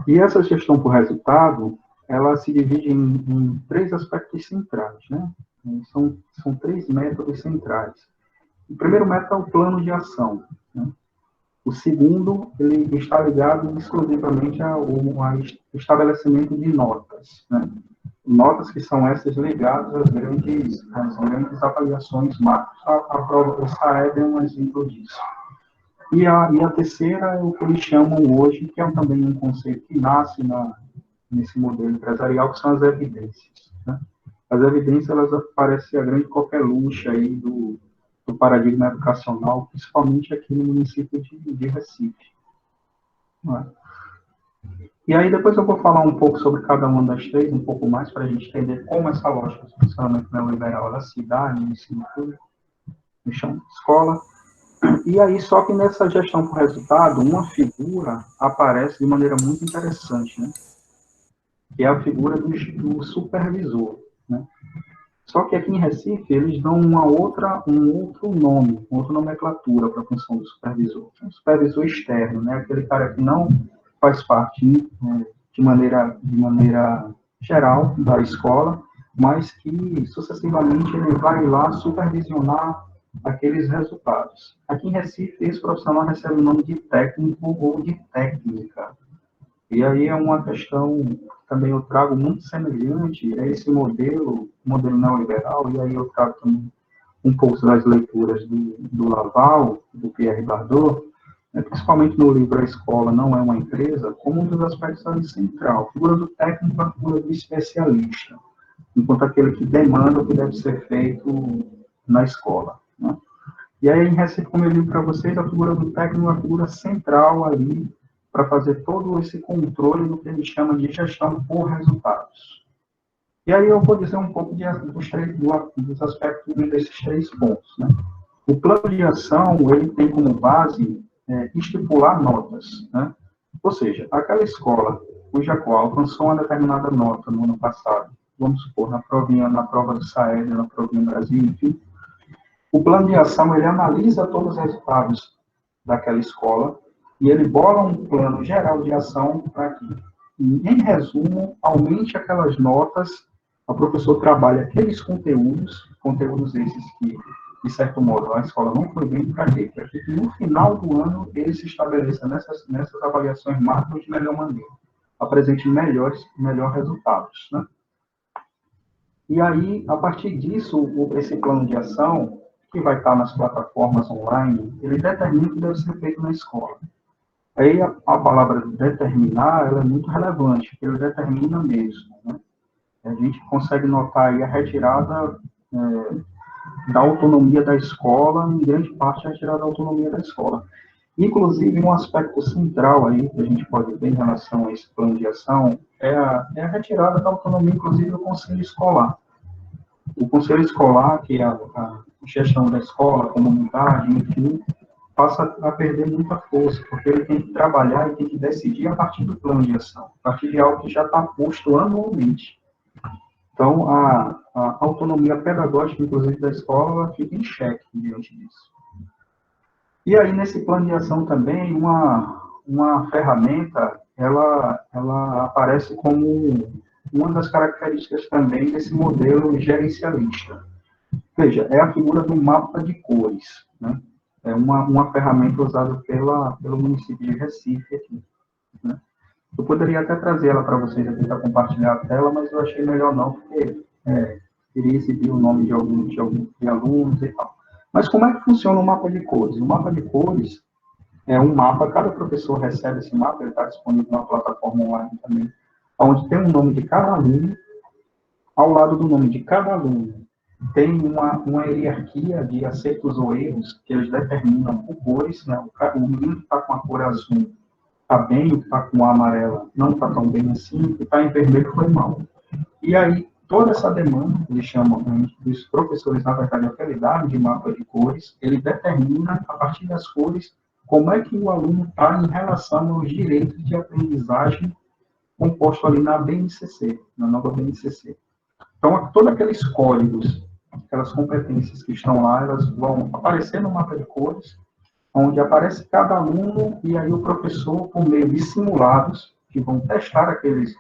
E essa gestão por resultado, ela se divide em 3 aspectos centrais, né? São 3 métodos centrais. O primeiro método é o plano de ação, né? O segundo, ele está ligado exclusivamente ao estabelecimento de notas, né? Notas que são essas ligadas às grandes avaliações macros. A prova do SAEB é um exemplo disso. E a terceira é o que eles chamam hoje, que é também um conceito que nasce nesse modelo empresarial, que são as evidências, né? As evidências, elas parecem a grande coqueluche aí do paradigma educacional, principalmente aqui no município de Recife. Né? E aí depois eu vou falar um pouco sobre cada uma das 3, um pouco mais, para a gente entender como essa lógica de funcionamento neoliberal ela se dá no ensino público, no chão de escola. E aí, só que nessa gestão por resultado, uma figura aparece de maneira muito interessante, né? Que é a figura do supervisor, né? Só que aqui em Recife, eles dão um outro nome, uma outra nomenclatura para a função do supervisor. Um supervisor externo, né? Aquele cara que não faz parte, né, de maneira geral da escola, mas que sucessivamente ele vai lá supervisionar aqueles resultados. Aqui em Recife, esse profissional recebe o nome de técnico ou de técnica. E aí é uma questão que também eu trago muito semelhante a esse modelo neoliberal, e aí eu trago também um pouco das leituras do Laval, do Pierre Bardot, né, principalmente no livro A Escola Não é uma Empresa, como um dos aspectos ali central, a figura do técnico, a figura do especialista, enquanto aquele que demanda o que deve ser feito na escola, né? E aí, em Recife, como eu digo para vocês, a figura do técnico é uma figura central ali para fazer todo esse controle do que a gente chama de gestão por resultados. E aí eu vou dizer um pouco dos aspectos desses 3 pontos, né? O plano de ação, ele tem como base estipular notas, né? Ou seja, aquela escola cuja qual alcançou uma determinada nota no ano passado, vamos supor, na prova do SAED, na provinha Brasil, enfim, o plano de ação, ele analisa todos os resultados daquela escola e ele bola um plano geral de ação para que, em resumo, aumente aquelas notas, o professor trabalha aqueles conteúdos esses que, de certo modo, a escola não foi bem para quê? Para que no final do ano ele se estabeleça nessas avaliações macro de melhor maneira, apresente melhor resultados, né? E aí, a partir disso, esse plano de ação, que vai estar nas plataformas online, ele determina o que deve ser feito na escola. Aí a palavra determinar, ela é muito relevante, porque ele determina mesmo, né? A gente consegue notar aí a retirada da autonomia da escola, em grande parte a retirada da autonomia da escola. Inclusive, um aspecto central aí, que a gente pode ver em relação a esse plano de ação, é a retirada da autonomia, inclusive, do conselho escolar. O conselho escolar, que é a gestão da escola, a comunidade, enfim, passa a perder muita força, porque ele tem que trabalhar e tem que decidir a partir do plano de ação, a partir de algo que já está posto anualmente. Então, a autonomia pedagógica, inclusive, da escola, fica em xeque diante disso. E aí, nesse plano de ação também, uma ferramenta, ela aparece como uma das características também desse modelo gerencialista. Veja, é a figura do mapa de cores, né? É uma ferramenta usada pelo município de Recife aqui, né? Eu poderia até trazer ela para vocês aqui para compartilhar a tela, mas eu achei melhor não, porque queria exibir o nome de alunos e tal. Mas como é que funciona o mapa de cores? O mapa de cores é um mapa, cada professor recebe esse mapa, ele está disponível na plataforma online também, onde tem o nome de cada aluno. Ao lado do nome de cada aluno tem uma hierarquia de acertos ou erros que eles determinam por cores, né? O menino que está com a cor azul está bem, o que está com a amarela não está tão bem assim, o que está em vermelho foi mal. E aí, toda essa demanda, eles chamam dos professores, na verdade, a qualidade de mapa de cores, ele determina, a partir das cores, como é que o aluno está em relação aos direitos de aprendizagem composto ali na BNCC, na nova BNCC. Então, todos aqueles códigos, aquelas competências que estão lá, elas vão aparecer no mapa de cores, onde aparece cada aluno e aí o professor, por meio de simulados, que vão testar aqueles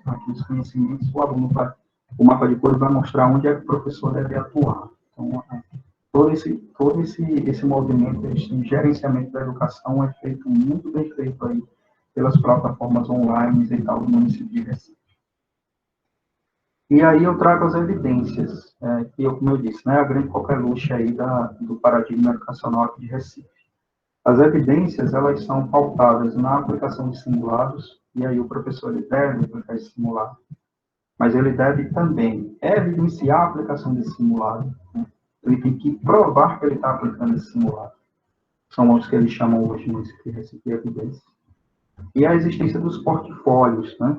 conhecimentos, o mapa de cores vai mostrar onde é que o professor deve atuar. Então, todo esse movimento, esse gerenciamento da educação é feito muito bem feito aí pelas plataformas online e tal do município de Recife. E aí eu trago as evidências, que eu, como eu disse, né, a grande coqueluche aí do paradigma educacional aqui de Recife. As evidências, elas são pautadas na aplicação de simulados, e aí o professor ele deve aplicar esse simulado, mas ele deve também evidenciar a aplicação desse simulado, né? Ele tem que provar que ele está aplicando esse simulado. São os que eles chamam hoje no Recife de evidência. E a existência dos portfólios, né?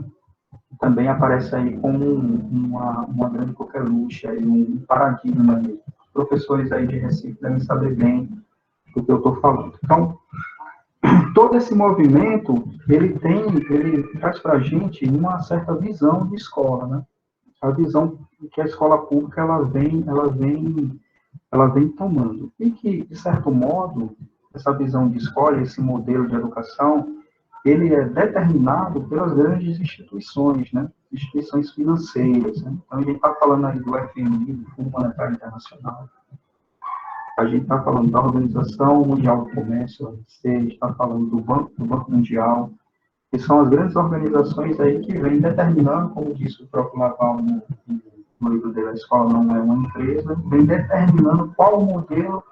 Também aparece aí como uma grande coqueluche, aí um paradigma. Os professores aí de Recife devem saber bem do que eu estou falando. Então, todo esse movimento, ele traz para a gente uma certa visão de escola, né? A visão que a escola pública ela vem tomando. E que, de certo modo, essa visão de escola, esse modelo de educação, ele é determinado pelas grandes instituições, né? Instituições financeiras. Né? Então, a gente está falando aí do FMI, do Fundo Monetário Internacional, a gente está falando da Organização Mundial do Comércio, a gente está falando do Banco Mundial, que são as grandes organizações aí que vêm determinando, como disse o próprio Laval no livro dele, a escola não é uma empresa, vem determinando qual o modelo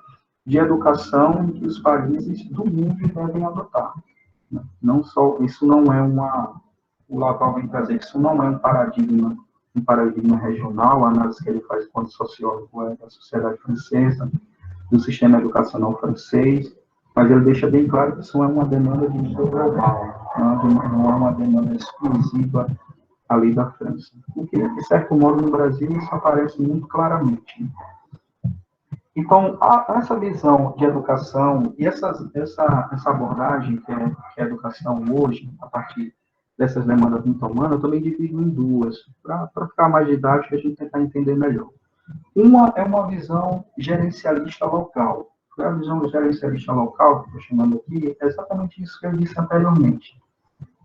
de educação que os países do mundo devem adotar. Não só, isso não é o Laval vem trazer, isso não é um paradigma regional, a análise que ele faz quando sociólogo é da sociedade francesa, do sistema educacional francês, mas ele deixa bem claro que isso é uma demanda de nível global, não é uma demanda exclusiva ali da França. Porque, de certo modo, no Brasil, isso aparece muito claramente. Então, essa visão de educação e essa abordagem que é a educação hoje, a partir dessas demandas humanas, eu também divido em duas, para ficar mais didático e a gente tentar entender melhor. Uma é uma visão gerencialista local. A visão gerencialista local, que estou chamando aqui, é exatamente isso que eu disse anteriormente.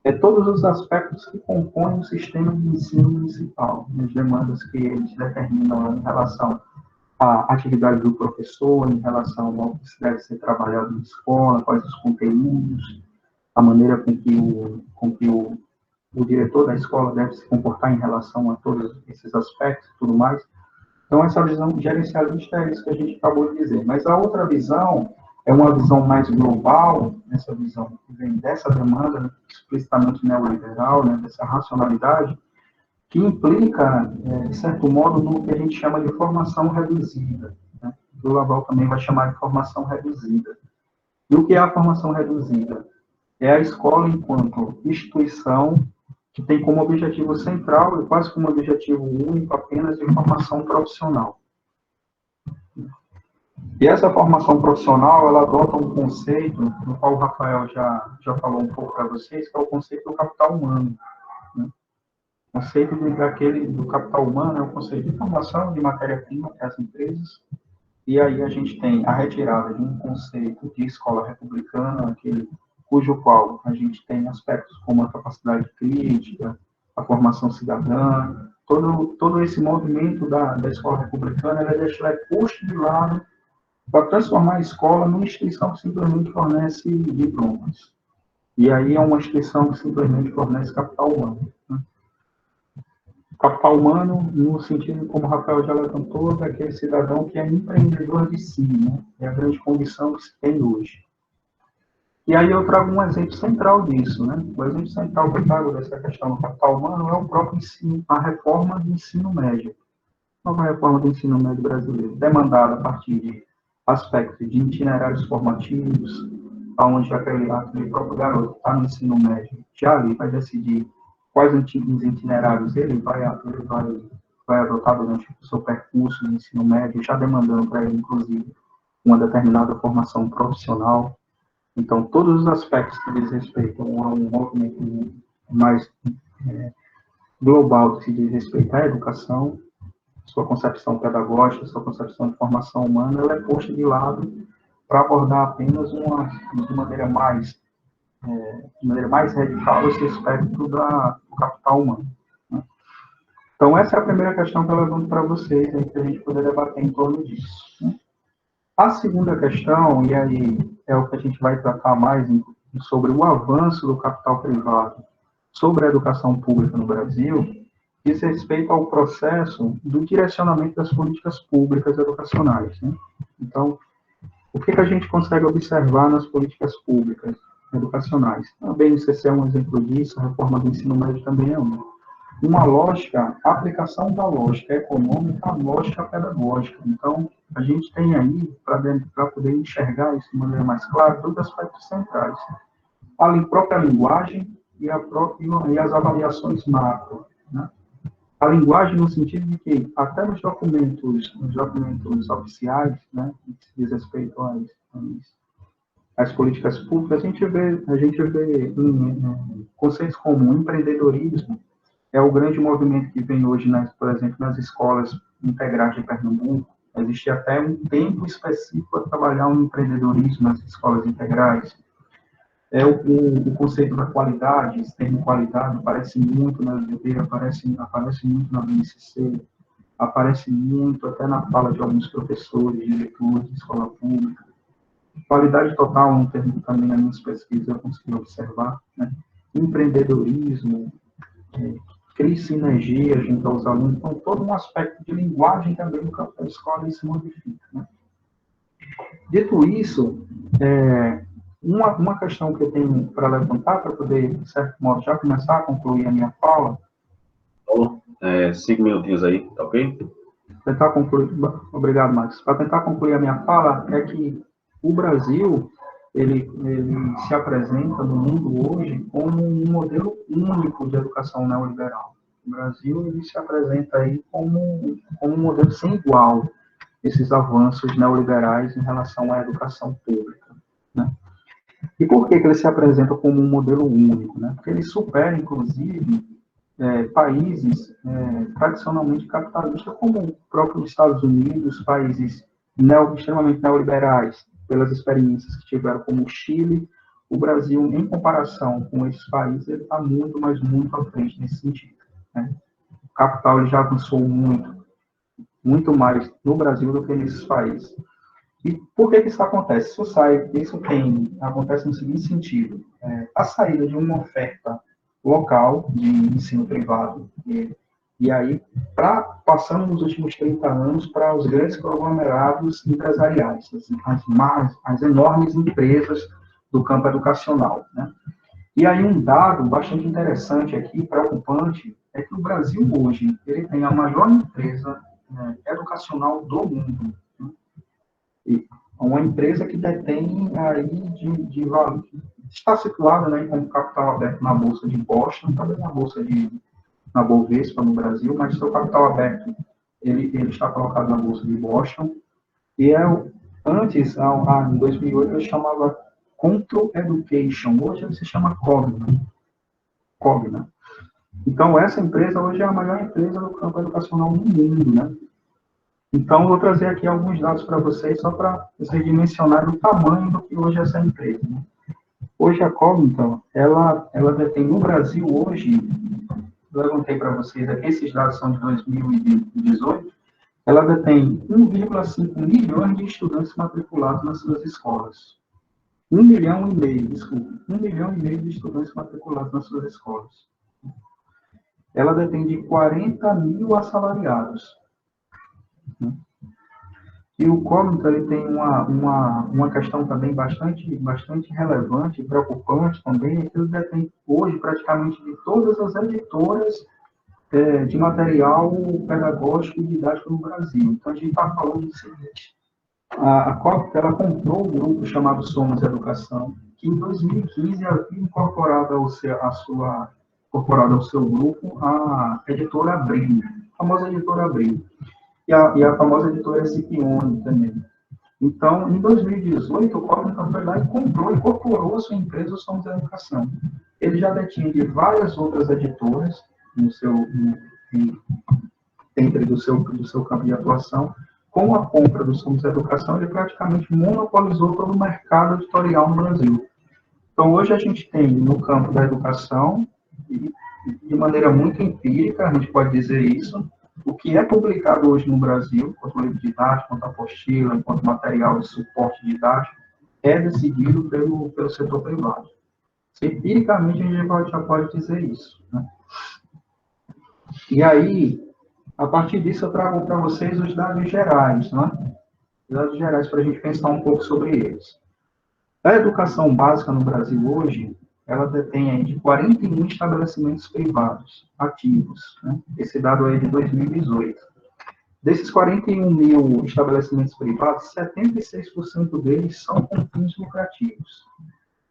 É todos os aspectos que compõem o sistema de ensino municipal, as demandas que eles determinam em relação à atividade do professor, em relação ao que deve ser trabalhado na escola, quais os conteúdos, a maneira com que o diretor da escola deve se comportar em relação a todos esses aspectos e tudo mais. Então, essa visão gerencialista é isso que a gente acabou de dizer. Mas a outra visão é uma visão mais global, essa visão que vem dessa demanda explicitamente neoliberal, né, dessa racionalidade, que implica, de certo modo, no que a gente chama de formação reduzida. Né? O Laval também vai chamar de formação reduzida. E o que é a formação reduzida? É a escola enquanto instituição que tem como objetivo central e quase como objetivo único apenas de formação profissional. E essa formação profissional, ela adota um conceito, no qual o Rafael já falou um pouco para vocês, que é o conceito do capital humano. Né? O conceito do capital humano é o conceito de formação de matéria-prima para as empresas, e aí a gente tem a retirada de um conceito de escola republicana, cujo qual a gente tem aspectos como a capacidade crítica, a formação cidadã, todo esse movimento da escola republicana, é posto de lado para transformar a escola numa instituição que simplesmente fornece diplomas. E aí é uma instituição que simplesmente fornece capital humano. Né? Capital humano, no sentido, como o Rafael já levantou, daquele cidadão que é empreendedor de si, né? É a grande condição que se tem hoje. E aí eu trago um exemplo central disso, né? O exemplo central que eu trago dessa questão do capital humano é o próprio ensino, a reforma do ensino médio. A nova reforma do ensino médio brasileiro, demandada a partir de aspectos de itinerários formativos, onde aquele próprio garoto que está no ensino médio já ali vai decidir quais itinerários ele vai adotar durante o seu percurso no ensino médio, já demandando para ele, inclusive, uma determinada formação profissional. Então, todos os aspectos que diz respeito a um movimento mais global que se diz respeito à educação, sua concepção pedagógica, sua concepção de formação humana, ela é posta de lado para abordar apenas de maneira mais radical esse aspecto do capital humano. Né? Então, essa é a primeira questão que eu levanto para vocês, aí, para a gente poder debater em torno disso. Né? A segunda questão, e aí é o que a gente vai tratar mais sobre o avanço do capital privado sobre a educação pública no Brasil, diz respeito ao processo do direcionamento das políticas públicas educacionais. Né? Então, o que a gente consegue observar nas políticas públicas educacionais? A BNCC é um exemplo disso, a reforma do ensino médio também é uma lógica, a aplicação da lógica econômica à lógica pedagógica. Então, a gente tem aí, para poder enxergar isso de maneira mais clara, dois aspectos centrais. A própria linguagem e as avaliações macro. Né? A linguagem no sentido de que, até nos documentos oficiais, né, que diz respeito as políticas públicas, a gente vê conceitos como empreendedorismo, é o grande movimento que vem hoje, por exemplo, nas escolas integrais de Pernambuco. Existe até um tempo específico para trabalhar o empreendedorismo nas escolas integrais. O conceito da qualidade, esse termo qualidade, aparece muito na LDB, aparece muito na BNCC, aparece muito até na fala de alguns professores, diretores de escola pública. Qualidade total é um termo que também nas minhas pesquisas eu consegui observar, né? Empreendedorismo, cria sinergia junto aos alunos, então todo um aspecto de linguagem também no campo da escola se modifica, né? Dito isso, uma questão que eu tenho para levantar, para poder, de certo modo, já começar a concluir a minha fala. 5 minutinhos aí, tá ok? Tentar concluir, obrigado, Max. Para tentar concluir a minha fala, é que o Brasil, ele se apresenta no mundo hoje como um modelo único de educação neoliberal. O Brasil, ele se apresenta aí como um modelo sem igual, esses avanços neoliberais em relação à educação pública, né? E por que ele se apresenta como um modelo único, né? Porque ele supera, inclusive, países tradicionalmente capitalistas, como o próprio Estados Unidos, países extremamente neoliberais, pelas experiências que tiveram, como o Chile. O Brasil, em comparação com esses países, ele está muito, mas muito à frente nesse sentido, né? O capital ele já avançou muito mais no Brasil do que nesses países. E por que isso acontece? Acontece no seguinte sentido: a saída de uma oferta local de ensino privado, e aí, passando nos últimos 30 anos para os grandes conglomerados empresariais, as enormes empresas do campo educacional, né? E aí um dado bastante interessante aqui, preocupante, é que o Brasil hoje ele tem a maior empresa educacional do mundo, né? E uma empresa que detém aí está situada, né, como capital aberto na Bolsa de Boston, também na Bovespa no Brasil, mas seu capital aberto ele está colocado na Bolsa de Boston, e antes, em 2008, ele chamava Control Education, hoje ele se chama Cogna. Então, essa empresa hoje é a maior empresa do campo educacional no mundo, né? Então, vou trazer aqui alguns dados para vocês, só para vocês dimensionarem o tamanho do que hoje é essa empresa, né? Hoje a Cogna, ela detém no Brasil hoje, levantei para vocês aqui, esses dados são de 2018, ela detém 1,5 milhões de estudantes matriculados nas suas escolas. 1,5 milhão de estudantes matriculados nas suas escolas. Ela detém de 40 mil assalariados. E o Cogna, ele tem uma questão também bastante relevante e preocupante também, é que ele detém hoje praticamente de todas as editoras de material pedagógico e didático no Brasil. Então, a gente está falando do seguinte: a Cogna, ela comprou um grupo chamado Somos Educação, que em 2015 havia incorporado ao seu grupo a editora Abril, a famosa editora Abril. E a famosa editora Scipione também. Então, em 2018, o Cogna foi lá e incorporou a sua empresa, o Somos Educação. Ele já detinha de várias outras editoras dentro do seu campo de atuação. Com a compra do Somos Educação, ele praticamente monopolizou todo o mercado editorial no Brasil. Então, hoje a gente tem no campo da educação, de maneira muito empírica, a gente pode dizer isso, o que é publicado hoje no Brasil, quanto livro didático, quanto apostila, quanto material de suporte didático, é decidido pelo setor privado. Empiricamente, a gente já pode dizer isso, né? E aí, a partir disso, eu trago para vocês os dados gerais, né? Os dados gerais para a gente pensar um pouco sobre eles. A educação básica no Brasil hoje, ela detém aí de 41 estabelecimentos privados ativos, né? Esse dado aí é de 2018. Desses 41 mil estabelecimentos privados, 76% deles são com fins lucrativos.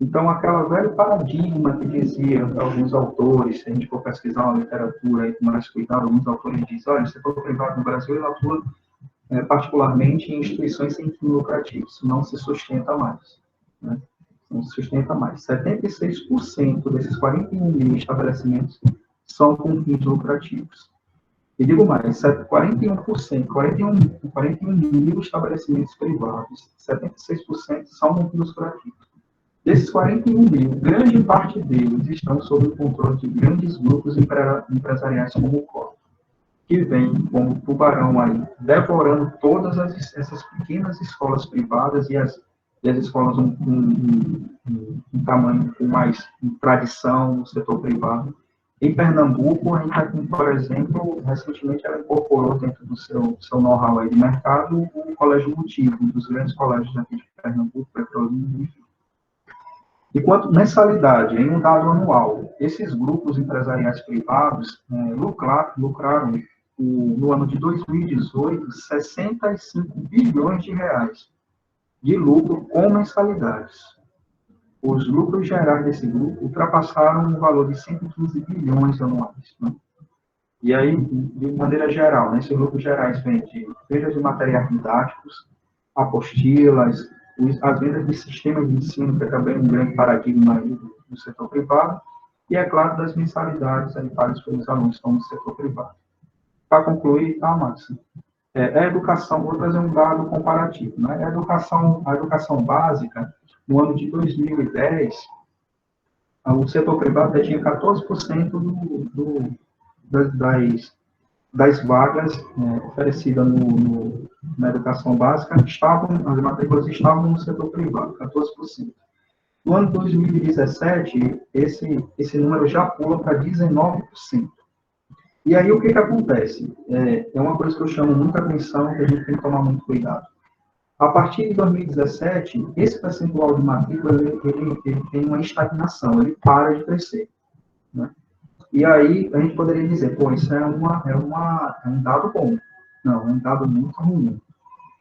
Então, aquela velho paradigma que dizia alguns autores, se a gente for pesquisar uma literatura aí com mais cuidado, alguns autores dizem: olha, o setor privado no Brasil ele atua particularmente em instituições sem fim lucrativo, isso não se sustenta mais, né? não sustenta mais. 76% desses 41 mil estabelecimentos são com fins lucrativos. E digo mais, 41%, 41 mil estabelecimentos privados, 76% são com fins lucrativos. Desses 41 mil, grande parte deles estão sob o controle de grandes grupos empresariais como o COP, que vem como tubarão aí, devorando todas essas pequenas escolas privadas e as escolas um tamanho com mais tradição no setor privado. Em Pernambuco, a gente está com, por exemplo, recentemente ela incorporou dentro do seu know-how aí de mercado o Colégio Motivo, um dos grandes colégios aqui de Pernambuco, Petrolina, enfim. E quanto mensalidade, em um dado anual, esses grupos empresariais privados lucraram no ano de 2018 65 bilhões de reais de lucro com mensalidades. Os lucros gerais desse grupo ultrapassaram o valor de 115 bilhões anuais. Né? E aí, de maneira geral, esses lucros gerais vêm de vendas de materiais didáticos, apostilas, as vendas de sistemas de ensino, que é também um grande paradigma aí do setor privado, e, é claro, das mensalidades pagas pelos alunos que estão no setor privado. Para concluir, Márcio, a educação, vou trazer um dado comparativo. Né? A educação básica, no ano de 2010, o setor privado tinha 14% das vagas oferecidas na educação básica, as matrículas estavam no setor privado, 14%. No ano de 2017, esse número já pula para 19%. E aí, o que acontece? É uma coisa que eu chamo muita atenção, que a gente tem que tomar muito cuidado. A partir de 2017, esse percentual de matrícula, ele tem uma estagnação, ele para de crescer. Né? E aí, a gente poderia dizer, isso é um dado bom. Não, é um dado muito ruim.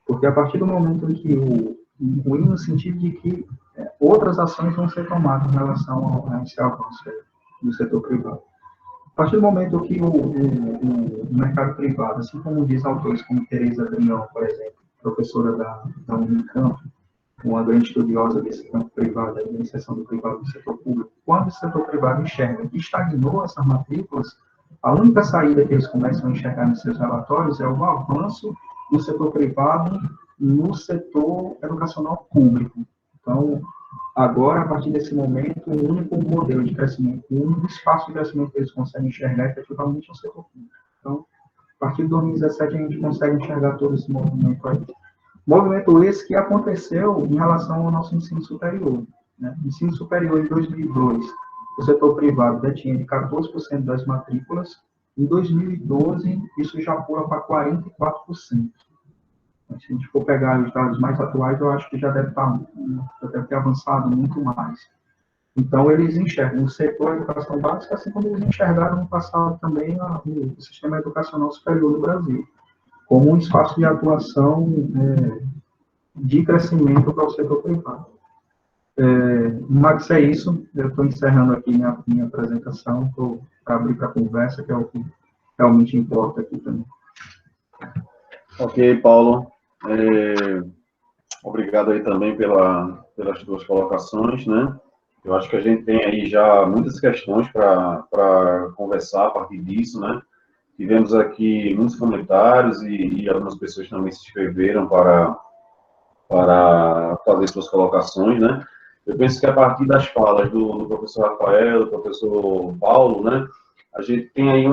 Porque a partir do momento em que ruim no sentido de que outras ações vão ser tomadas em relação a esse avanço do setor privado. A partir do momento que o mercado privado, assim como diz autores como Teresa Brion, por exemplo, professora da Unicamp, uma grande estudiosa desse campo privado, da iniciação do privado do setor público, quando o setor privado enxerga que estagnou essas matrículas, a única saída que eles começam a enxergar nos seus relatórios é o avanço do setor privado no setor educacional público. Então, agora, a partir desse momento, o único modelo de crescimento, o único espaço de crescimento que eles conseguem enxergar efetivamente é o setor público. Então, a partir de 2017, a gente consegue enxergar todo esse movimento aí. Movimento esse que aconteceu em relação ao nosso ensino superior. Né? Ensino superior, em 2002, o setor privado detinha de 14% das matrículas. Em 2012, isso já pula para 44%. Se a gente for pegar os dados mais atuais, eu acho que já deve ter avançado muito mais. Então, eles enxergam o setor da educação básica, assim como eles enxergaram no passado também o sistema educacional superior do Brasil, como um espaço de atuação de crescimento para o setor privado. Max, é isso. Eu estou encerrando aqui minha apresentação, para abrir para a conversa, que é o que realmente importa aqui também. Ok, Paulo. Obrigado aí também pelas tuas colocações, né? Eu acho que a gente tem aí já muitas questões para conversar a partir disso, né? Tivemos aqui muitos comentários e algumas pessoas também se inscreveram para fazer suas colocações, né? Eu penso que a partir das falas do professor Rafael, do professor Paulo, né? A gente tem aí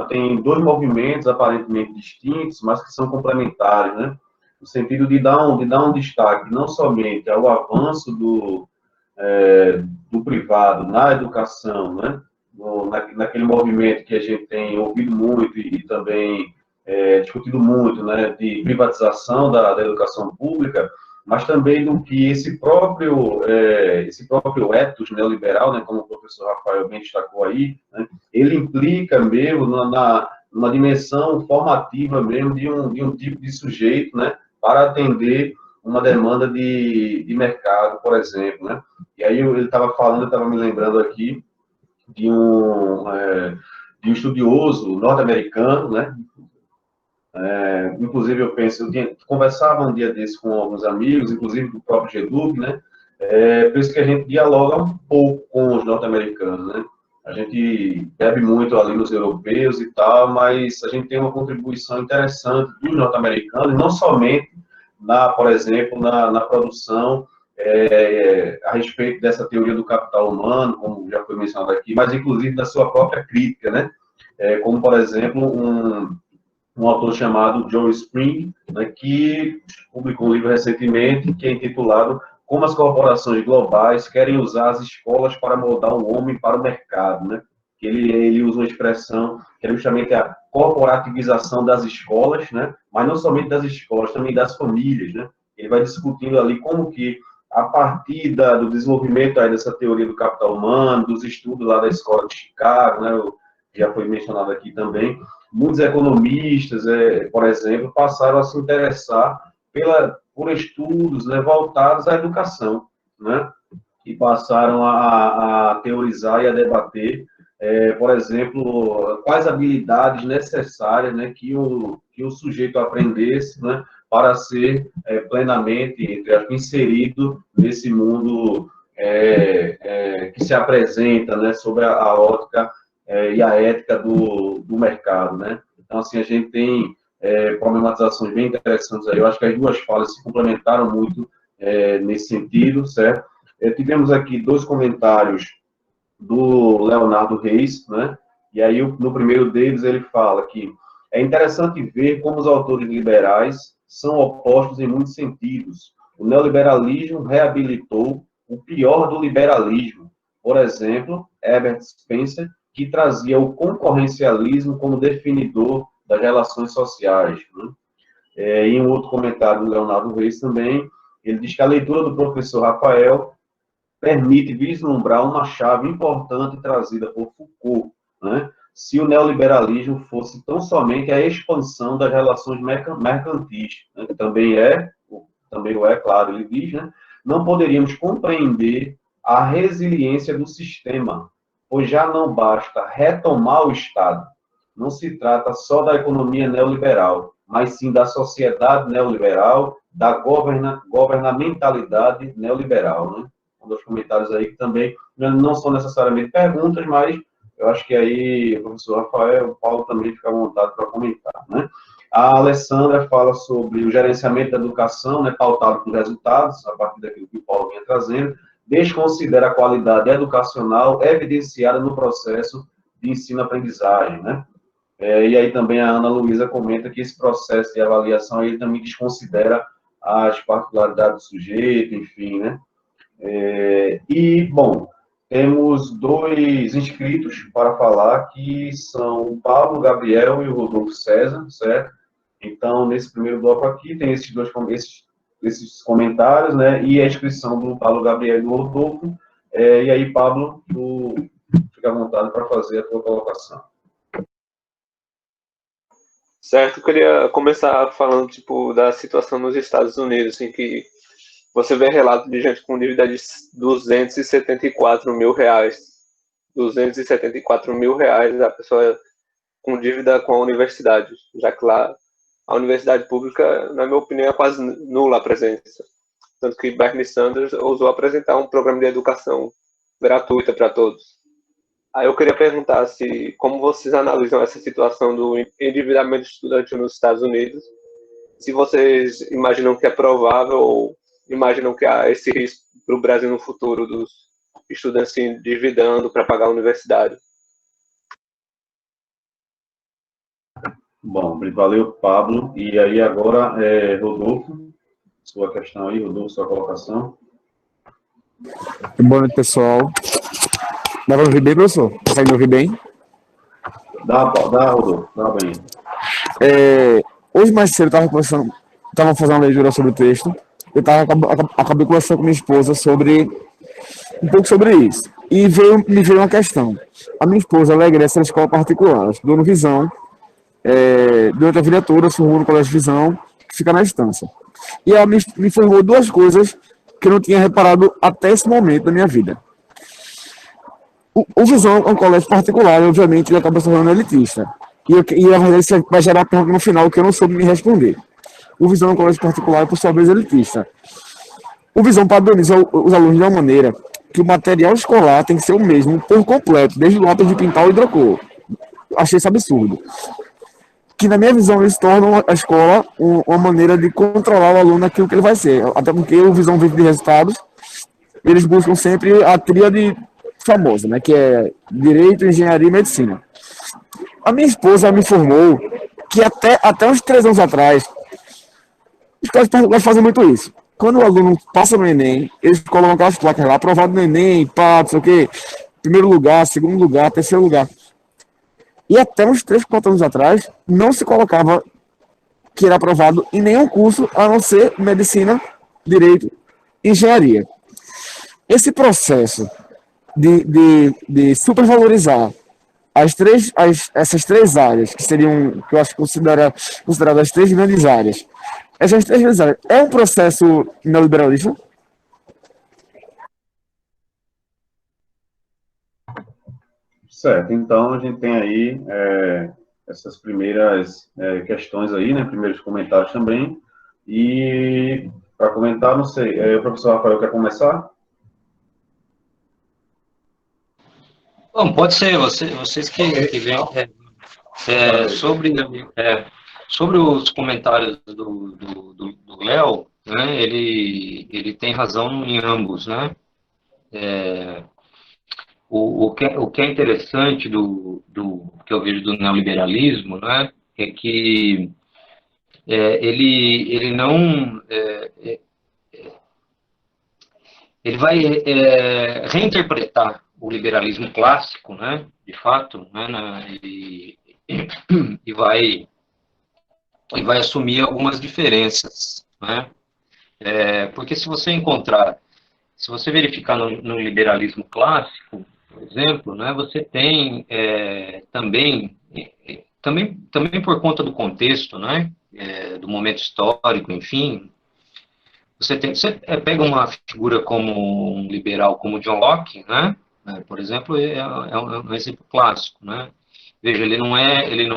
tem dois movimentos aparentemente distintos, mas que são complementares, né? No sentido de dar um destaque não somente ao avanço do privado na educação, né? Naquele movimento que a gente tem ouvido muito e também discutido muito, né? De privatização da educação pública, mas também do que esse próprio ethos neoliberal, né? Como o professor Rafael bem destacou aí, né? Ele implica mesmo numa dimensão formativa mesmo de um tipo de sujeito, né? Para atender uma demanda de mercado, por exemplo, né? E aí ele estava falando, eu estava me lembrando aqui de um estudioso norte-americano, né? Inclusive eu conversava um dia desse com alguns amigos, inclusive do próprio GEDUC, né? Por isso que a gente dialoga um pouco com os norte-americanos, né? A gente bebe muito ali nos europeus e tal, mas a gente tem uma contribuição interessante dos norte-americanos, não somente, por exemplo, na produção a respeito dessa teoria do capital humano, como já foi mencionado aqui, mas inclusive da sua própria crítica, né? Como, por exemplo, um autor chamado Joe Spring, né, que publicou um livro recentemente que é intitulado Como as corporações globais querem usar as escolas para moldar o homem para o mercado, né? Ele usa uma expressão que é justamente a corporativização das escolas, né? Mas não somente das escolas, também das famílias, né? Ele vai discutindo ali como que, a partir do desenvolvimento aí dessa teoria do capital humano, dos estudos lá da escola de Chicago, né? Já foi mencionado aqui também, muitos economistas, por exemplo, passaram a se interessar por estudos, né, voltados à educação, né, e passaram a teorizar e a debater, por exemplo, quais habilidades necessárias, né, que o sujeito aprendesse, né, para ser plenamente, entre aspas, inserido nesse mundo que se apresenta, né, sobre a ótica e a ética do mercado, né. Então, assim, a gente tem problematizações bem interessantes aí. Eu acho que as duas falas se complementaram muito nesse sentido, certo? Tivemos aqui 2 comentários do Leonardo Reis, né? E aí, no primeiro deles, ele fala que é interessante ver como os autores liberais são opostos em muitos sentidos. O neoliberalismo reabilitou o pior do liberalismo. Por exemplo, Herbert Spencer, que trazia o concorrencialismo como definidor das relações sociais. Né? Em um outro comentário do Leonardo Reis também, ele diz que a leitura do professor Rafael permite vislumbrar uma chave importante trazida por Foucault, né? Se o neoliberalismo fosse tão somente a expansão das relações mercantis, né? Que também o é, claro, ele diz, né? Não poderíamos compreender a resiliência do sistema, pois já não basta retomar o Estado. Não se trata só da economia neoliberal, mas sim da sociedade neoliberal, da governamentalidade neoliberal, né? Um dos comentários aí que também não são necessariamente perguntas, mas eu acho que aí o professor Rafael, o Paulo também fica à vontade para comentar, né? A Alessandra fala sobre o gerenciamento da educação, né, pautado por resultados, a partir daquilo que o Paulo vinha trazendo, desconsidera a qualidade educacional evidenciada no processo de ensino-aprendizagem, né? E aí também a Ana Luísa comenta que esse processo de avaliação ele também desconsidera as particularidades do sujeito, enfim, né? Bom, temos 2 inscritos para falar, que são o Pablo Gabriel e o Rodolfo César, certo? Então, nesse primeiro bloco aqui, tem esses comentários, né? E a inscrição do Pablo Gabriel e do Rodolfo. E aí, Pablo, tu fica à vontade para fazer a tua colocação. Certo, eu queria começar falando, tipo, da situação nos Estados Unidos, em que você vê relato de gente com dívida de R$274 mil. R$274 mil, a pessoa com dívida com a universidade, já que lá a universidade pública, na minha opinião, é quase nula a presença. Tanto que Bernie Sanders ousou apresentar um programa de educação gratuita para todos. Aí eu queria perguntar como vocês analisam essa situação do endividamento estudante nos Estados Unidos, se vocês imaginam que é provável ou imaginam que há esse risco para o Brasil no futuro dos estudantes se endividando para pagar a universidade. Bom, valeu, Pablo. E aí agora, Rodolfo, sua questão aí, Rodolfo, sua colocação. Boa noite, pessoal. Dá para ouvir bem, professor? Consegue me ouvir bem? Dá, Rodolfo, dá bem. Hoje mais cedo eu estava fazendo uma leitura sobre o texto. Eu acabei conversando com minha esposa um pouco sobre isso. E me veio uma questão. A minha esposa, ela egressa na escola particular, ela estudou no Visão, durante a vida toda, se formou no Colégio Visão, que fica na Estância. E ela me informou 2 coisas que eu não tinha reparado até esse momento da minha vida. O Visão é um colégio particular, e obviamente ele acaba se tornando elitista. E a verdade isso vai gerar pergunta no final que eu não soube me responder. O Visão é um colégio particular, por sua vez, elitista. O Visão padroniza os alunos de uma maneira que o material escolar tem que ser o mesmo por completo, desde o lápis de pintar ao hidrocor. Achei isso absurdo. Que, na minha visão, eles tornam a escola uma maneira de controlar o aluno naquilo que ele vai ser. Até porque o Visão vive de resultados, eles buscam sempre a tríade famosa, né, que é Direito, Engenharia e Medicina. A minha esposa me informou que até uns 3 anos atrás, os colégios particulares fazem muito isso. Quando o aluno passa no Enem, eles colocam aquelas placas lá, aprovado no Enem, pá, não sei o quê, primeiro lugar, segundo lugar, terceiro lugar. E até uns 3, 4 anos atrás, não se colocava que era aprovado em nenhum curso, a não ser Medicina, Direito e Engenharia. Esse processo de supervalorizar essas 3 áreas, que seriam, que eu acho consideradas as 3 grandes áreas, essas 3 grandes áreas, é um processo neoliberalista? Certo, então a gente tem aí essas primeiras questões aí, né, primeiros comentários também, e para comentar, não sei, o professor Rafael quer começar? Bom, pode ser, vocês que vêm sobre os comentários do Léo, né, ele tem razão em ambos, né? O que é interessante que eu vejo do neoliberalismo, né, é que ele não ele vai reinterpretar o liberalismo clássico, né, de fato, né, e vai assumir algumas diferenças, né? Porque se você verificar no liberalismo clássico, por exemplo, né, você tem também por conta do contexto, né, do momento histórico, enfim, você pega uma figura como um liberal como John Locke, né, por exemplo, é um exemplo clássico, né. Veja, ele não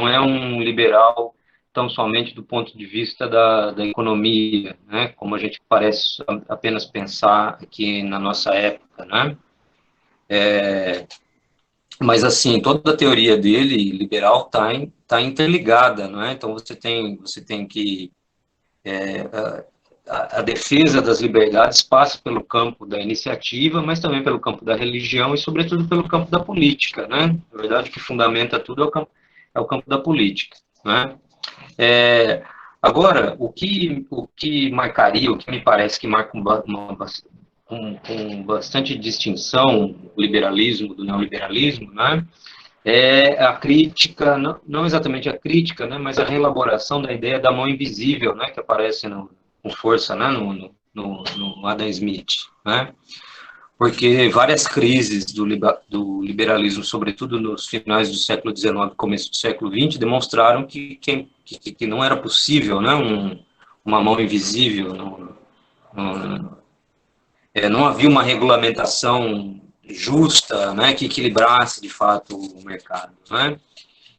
é um liberal tão somente do ponto de vista da economia, né, como a gente parece apenas pensar aqui na nossa época, né. Mas, assim, toda a teoria dele, liberal, tá interligada, não é? Então, você tem que a defesa das liberdades passa pelo campo da iniciativa, mas também pelo campo da religião e, sobretudo, pelo campo da política, né? Na verdade, o que fundamenta tudo é o campo da política, né? Agora, o que marcaria, o que me parece que marca com bastante distinção o liberalismo do neoliberalismo, né? É a crítica, não exatamente a crítica, né, mas a reelaboração da ideia da mão invisível, né, que aparece com força, né, no Adam Smith, né, porque várias crises do liberalismo, sobretudo nos finais do século XIX, começo do século XX, demonstraram que não era possível, né, uma mão invisível, não havia uma regulamentação justa, né, que equilibrasse, de fato, o mercado, né?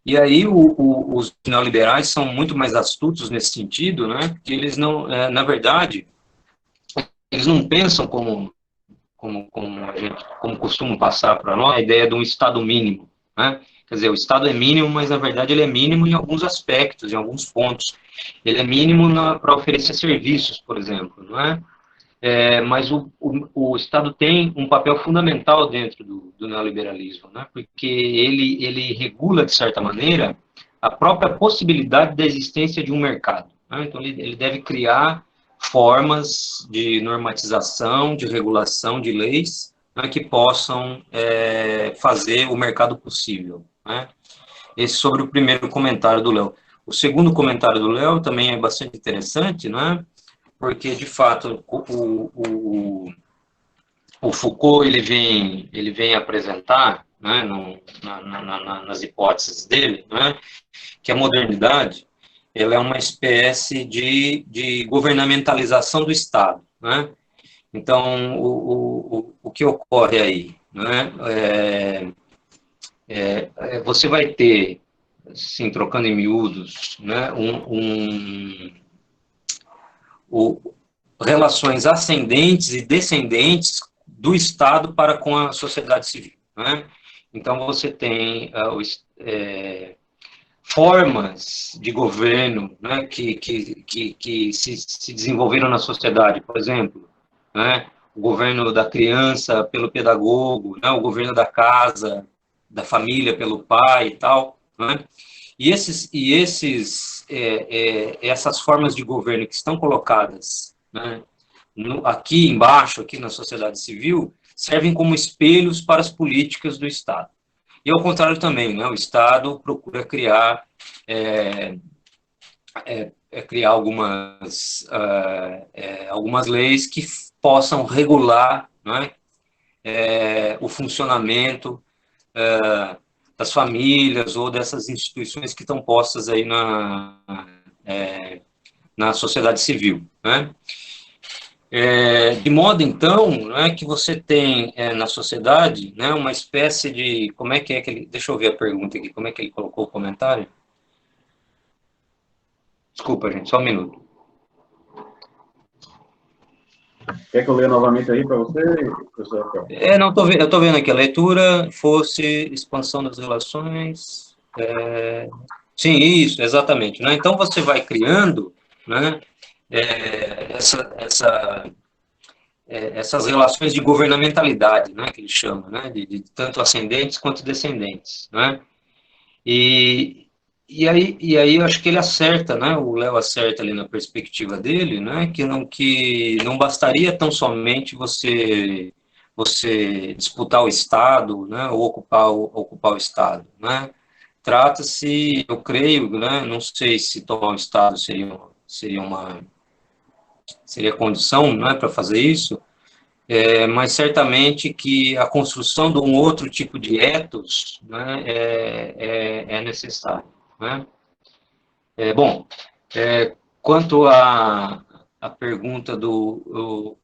E aí os neoliberais são muito mais astutos nesse sentido, né, porque eles não, na verdade, eles não pensam como costumam passar para nós a ideia de um Estado mínimo, né? Quer dizer, o Estado é mínimo, mas na verdade ele é mínimo em alguns aspectos, em alguns pontos. Ele é mínimo para oferecer serviços, por exemplo, não é? Mas o Estado tem um papel fundamental dentro do neoliberalismo, né? Porque ele regula, de certa maneira, a própria possibilidade da existência de um mercado, né? Então, ele deve criar formas de normatização, de regulação de leis, né, que possam fazer o mercado possível, né? Esse sobre o primeiro comentário do Léo. O segundo comentário do Léo também é bastante interessante, né? Porque, de fato, o Foucault ele vem apresentar, né, nas hipóteses dele, né, que a modernidade ela é uma espécie de governamentalização do Estado, né? Então, o que ocorre aí, né, você vai ter, assim, trocando em miúdos, né, relações ascendentes e descendentes do Estado para com a sociedade civil, né? Então, você tem formas de governo, né, que se desenvolveram na sociedade, por exemplo, né, o governo da criança pelo pedagogo, né, o governo da casa, da família pelo pai e tal, né? Essas formas de governo que estão colocadas, né, aqui embaixo, aqui na sociedade civil, servem como espelhos para as políticas do Estado. E ao contrário também, né, o Estado procura criar algumas leis que possam regular, né, o funcionamento das famílias ou dessas instituições que estão postas aí na sociedade civil, né? De modo, então, né, que você tem na sociedade, né, uma espécie de... Como é que ele... Deixa eu ver a pergunta aqui. Como é que ele colocou o comentário? Desculpa, gente, só um minuto. Quer que eu leia novamente aí para você, professor? Não, eu estou vendo aqui. A leitura fosse expansão das relações... Sim, isso, exatamente. Né? Então, você vai criando, né, essas relações de governamentalidade, né, que ele chama, né, de tanto ascendentes quanto descendentes, né? E aí eu acho que ele acerta, né, o Léo acerta ali na perspectiva dele, né, que não bastaria tão somente você disputar o Estado, né, ou ocupar o Estado, né? Trata-se, eu creio, né, não sei se tomar o Estado seria condição, né, para fazer isso, mas certamente que a construção de um outro tipo de ethos, né, é necessário, né? Bom, quanto à pergunta eu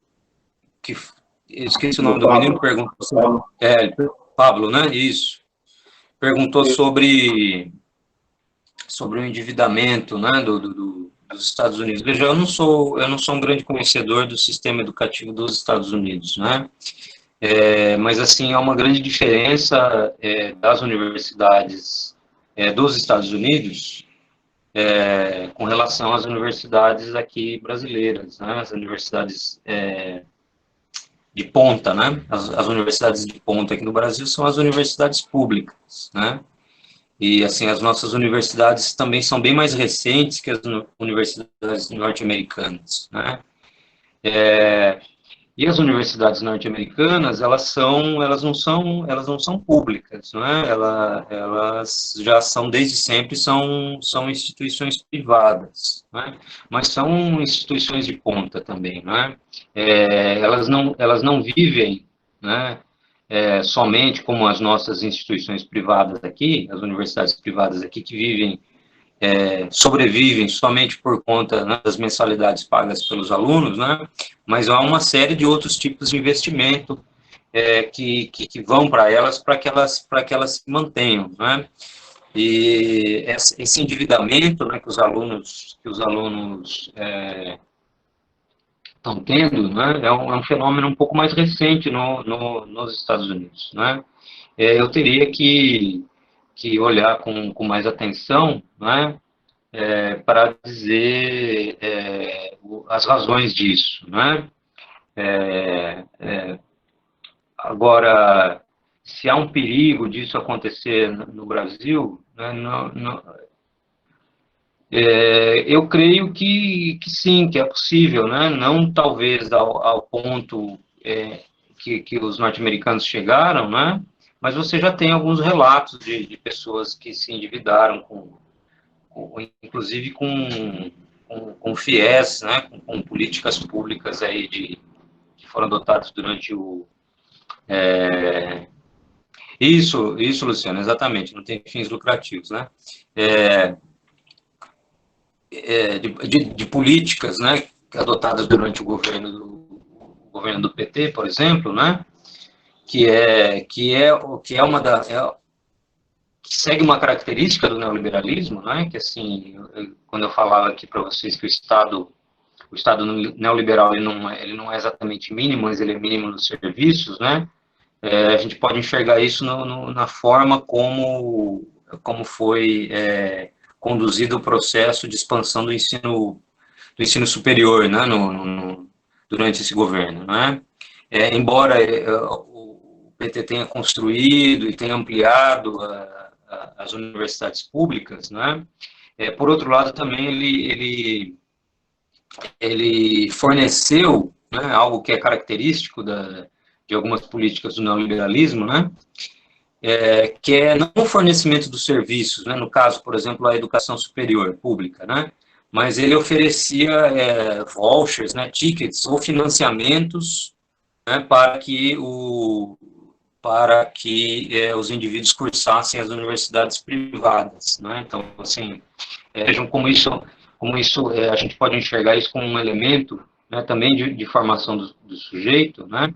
esqueci o nome do menino, perguntou sobre, Pablo, né, isso, perguntou sobre o endividamento, né, dos Estados Unidos. Veja, eu não sou um grande conhecedor do sistema educativo dos Estados Unidos, né? Mas, assim, há uma grande diferença das universidades dos Estados Unidos com relação às universidades aqui brasileiras, né? As universidades de ponta, né? As universidades de ponta aqui no Brasil são as universidades públicas, né? E, assim, as nossas universidades também são bem mais recentes que as universidades norte-americanas, né? E as universidades norte-americanas, elas não são públicas, né? Elas já são, desde sempre, são instituições privadas, né? Mas são instituições de ponta também, né? Elas não vivem, né, somente como as nossas instituições privadas aqui, as universidades privadas aqui, que sobrevivem somente por conta, né, das mensalidades pagas pelos alunos, né? Mas há uma série de outros tipos de investimento que vão para elas, para que elas se mantenham, né? E esse endividamento, né, que os alunos estão tendo, né, é um fenômeno um pouco mais recente nos Estados Unidos, né? Eu teria que olhar com mais atenção, né, para dizer as razões disso, né? Agora, se há um perigo disso acontecer no Brasil, né, eu creio que sim, que é possível, né? Não talvez ao ponto que os norte-americanos chegaram, né? Mas você já tem alguns relatos de pessoas que se endividaram, inclusive com FIES, né? Com políticas públicas aí que foram adotadas durante o... Isso, Luciano, exatamente, não tem fins lucrativos, né? De políticas, né, adotadas durante o governo do PT, por exemplo, né, que segue uma característica do neoliberalismo, né, que, assim, quando eu falava aqui para vocês que o Estado o Estado neoliberal ele não é exatamente mínimo, mas ele é mínimo nos serviços, né? A gente pode enxergar isso na forma como foi conduzido o processo de expansão do ensino superior, né, durante esse governo, né? Embora o PT tenha construído e tenha ampliado as universidades públicas, né? Por outro lado, também ele forneceu, né, algo que é característico de algumas políticas do neoliberalismo, né, que é não o fornecimento dos serviços, né, no caso, por exemplo, a educação superior pública, né, mas ele oferecia vouchers, né, tickets ou financiamentos, né, para que os indivíduos cursassem as universidades privadas, né. Então, assim, vejam como isso a gente pode enxergar isso como um elemento, né, também de formação do sujeito, né,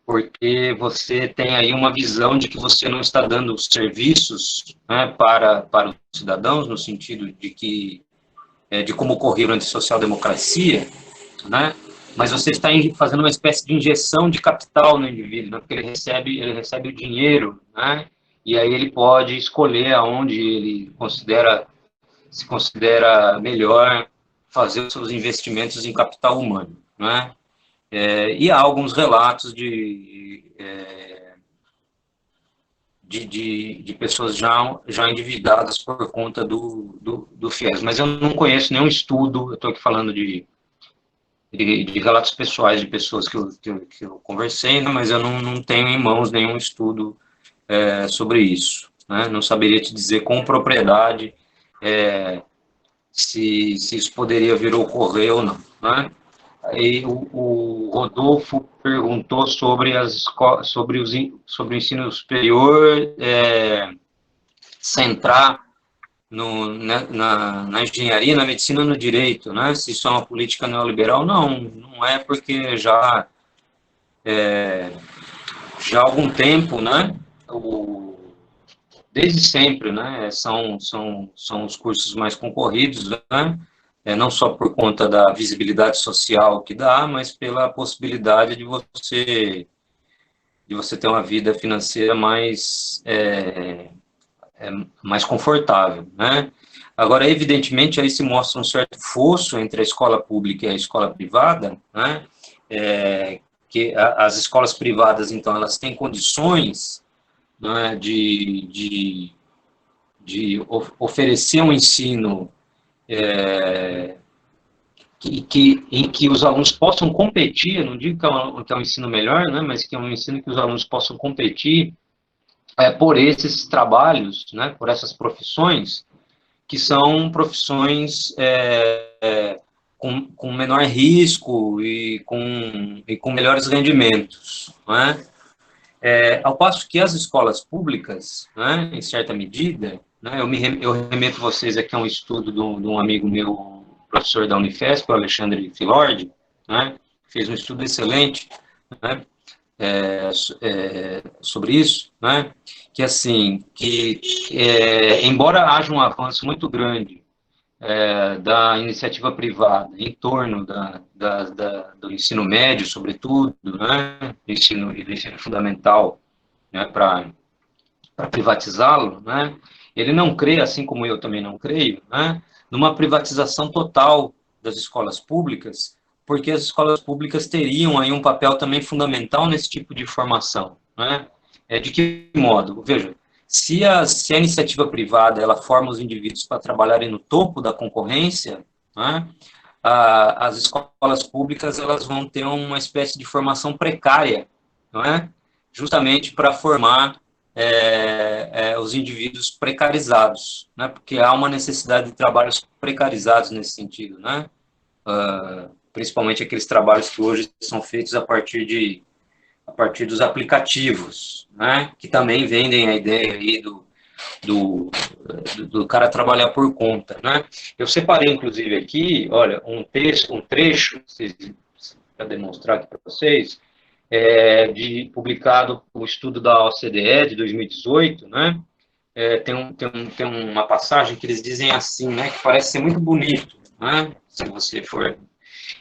porque você tem aí uma visão de que você não está dando serviços, né, para os cidadãos, no sentido de como ocorreu durante a social-democracia, né, mas você está fazendo uma espécie de injeção de capital no indivíduo, né, porque ele recebe o dinheiro, né, e aí ele pode escolher aonde ele se considera melhor fazer os seus investimentos em capital humano, né? E há alguns relatos de pessoas já endividadas por conta do FIES, mas eu não conheço nenhum estudo, eu estou aqui falando de relatos pessoais de pessoas que eu conversei, né, mas eu não tenho em mãos nenhum estudo sobre isso, né? Não saberia te dizer com propriedade se isso poderia vir a ocorrer ou não, né? Aí o Rodolfo perguntou sobre o ensino superior centrar na engenharia, na medicina, no direito, né? Se isso é uma política neoliberal, não é, porque já há algum tempo, né? Desde sempre, né, são os cursos mais concorridos, né, não só por conta da visibilidade social que dá, mas pela possibilidade de você ter uma vida financeira mais confortável, né. Agora, evidentemente, aí se mostra um certo fosso entre a escola pública e a escola privada, né, que as escolas privadas, então, elas têm condições, né, de oferecer um ensino em que os alunos possam competir. Eu não digo que é um ensino melhor, né, mas que é um ensino que os alunos possam competir por esses trabalhos, né, por essas profissões, que são profissões com menor risco e com melhores rendimentos, né? Ao passo que as escolas públicas, né, em certa medida, né, eu remeto vocês aqui a um estudo de um amigo meu, professor da Unifesp, o Alexandre Filordi, né, fez um estudo excelente, né, sobre isso, né, que assim, embora haja um avanço muito grande da iniciativa privada em torno do ensino médio, sobretudo, né, do ensino fundamental, né, para privatizá-lo, né, ele não crê, assim como eu também não creio, né, numa privatização total das escolas públicas, porque as escolas públicas teriam aí um papel também fundamental nesse tipo de formação, né. De que modo? Veja, se a iniciativa privada ela forma os indivíduos para trabalharem no topo da concorrência, né, as escolas públicas elas vão ter uma espécie de formação precária, não é? Justamente para formar os indivíduos precarizados, né, porque há uma necessidade de trabalhos precarizados nesse sentido, né, principalmente aqueles trabalhos que hoje são feitos a partir dos aplicativos, né, que também vendem a ideia aí do cara trabalhar por conta, né. Eu separei, inclusive, aqui, olha, um trecho, para demonstrar aqui para vocês, publicado o estudo da OCDE de 2018, né, tem uma passagem que eles dizem assim, né, que parece ser muito bonito, né, se você for...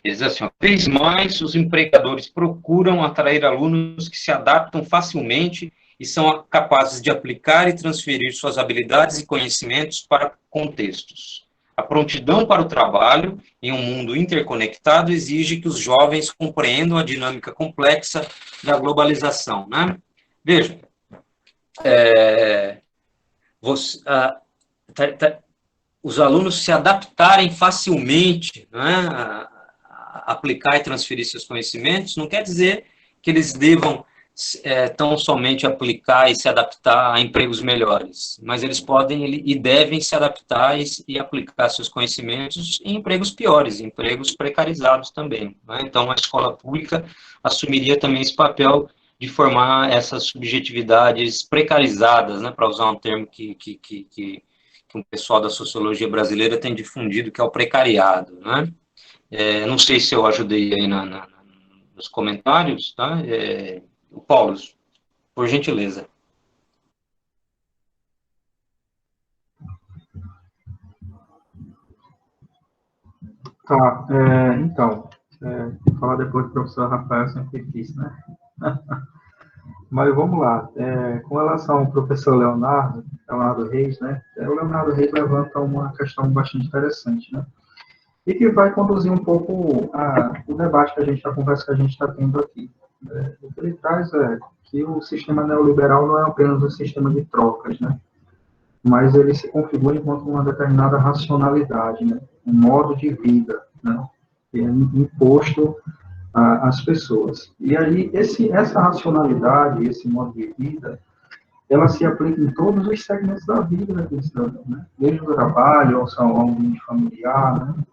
Ele diz assim, ó, vez mais os empregadores procuram atrair alunos que se adaptam facilmente e são capazes de aplicar e transferir suas habilidades e conhecimentos para contextos. A prontidão para o trabalho em um mundo interconectado exige que os jovens compreendam a dinâmica complexa da globalização, né? Veja, os alunos se adaptarem facilmente, né, a aplicar e transferir seus conhecimentos, não quer dizer que eles devam tão somente aplicar e se adaptar a empregos melhores, mas eles podem e devem se adaptar e aplicar seus conhecimentos em empregos piores, empregos precarizados também, né? Então, a escola pública assumiria também esse papel de formar essas subjetividades precarizadas, né, para usar um termo que o pessoal da sociologia brasileira tem difundido, que é o precariado, né? Não sei se eu ajudei aí nos comentários, tá? O Paulo, por gentileza. Tá, então, falar depois do professor Rafael sempre difícil, né? Mas vamos lá. Com relação ao professor Leonardo Reis, né? O Leonardo Reis levanta uma questão bastante interessante, né? E que vai conduzir um pouco o debate a conversa que a gente está tendo aqui. O que ele traz é que o sistema neoliberal não é apenas um sistema de trocas, né? Mas ele se configura enquanto uma determinada racionalidade, né? Um modo de vida, né? Que é imposto às pessoas. E aí, essa racionalidade, esse modo de vida, ela se aplica em todos os segmentos da vida daquele cidadão, né? Desde o trabalho, ao ambiente familiar, né?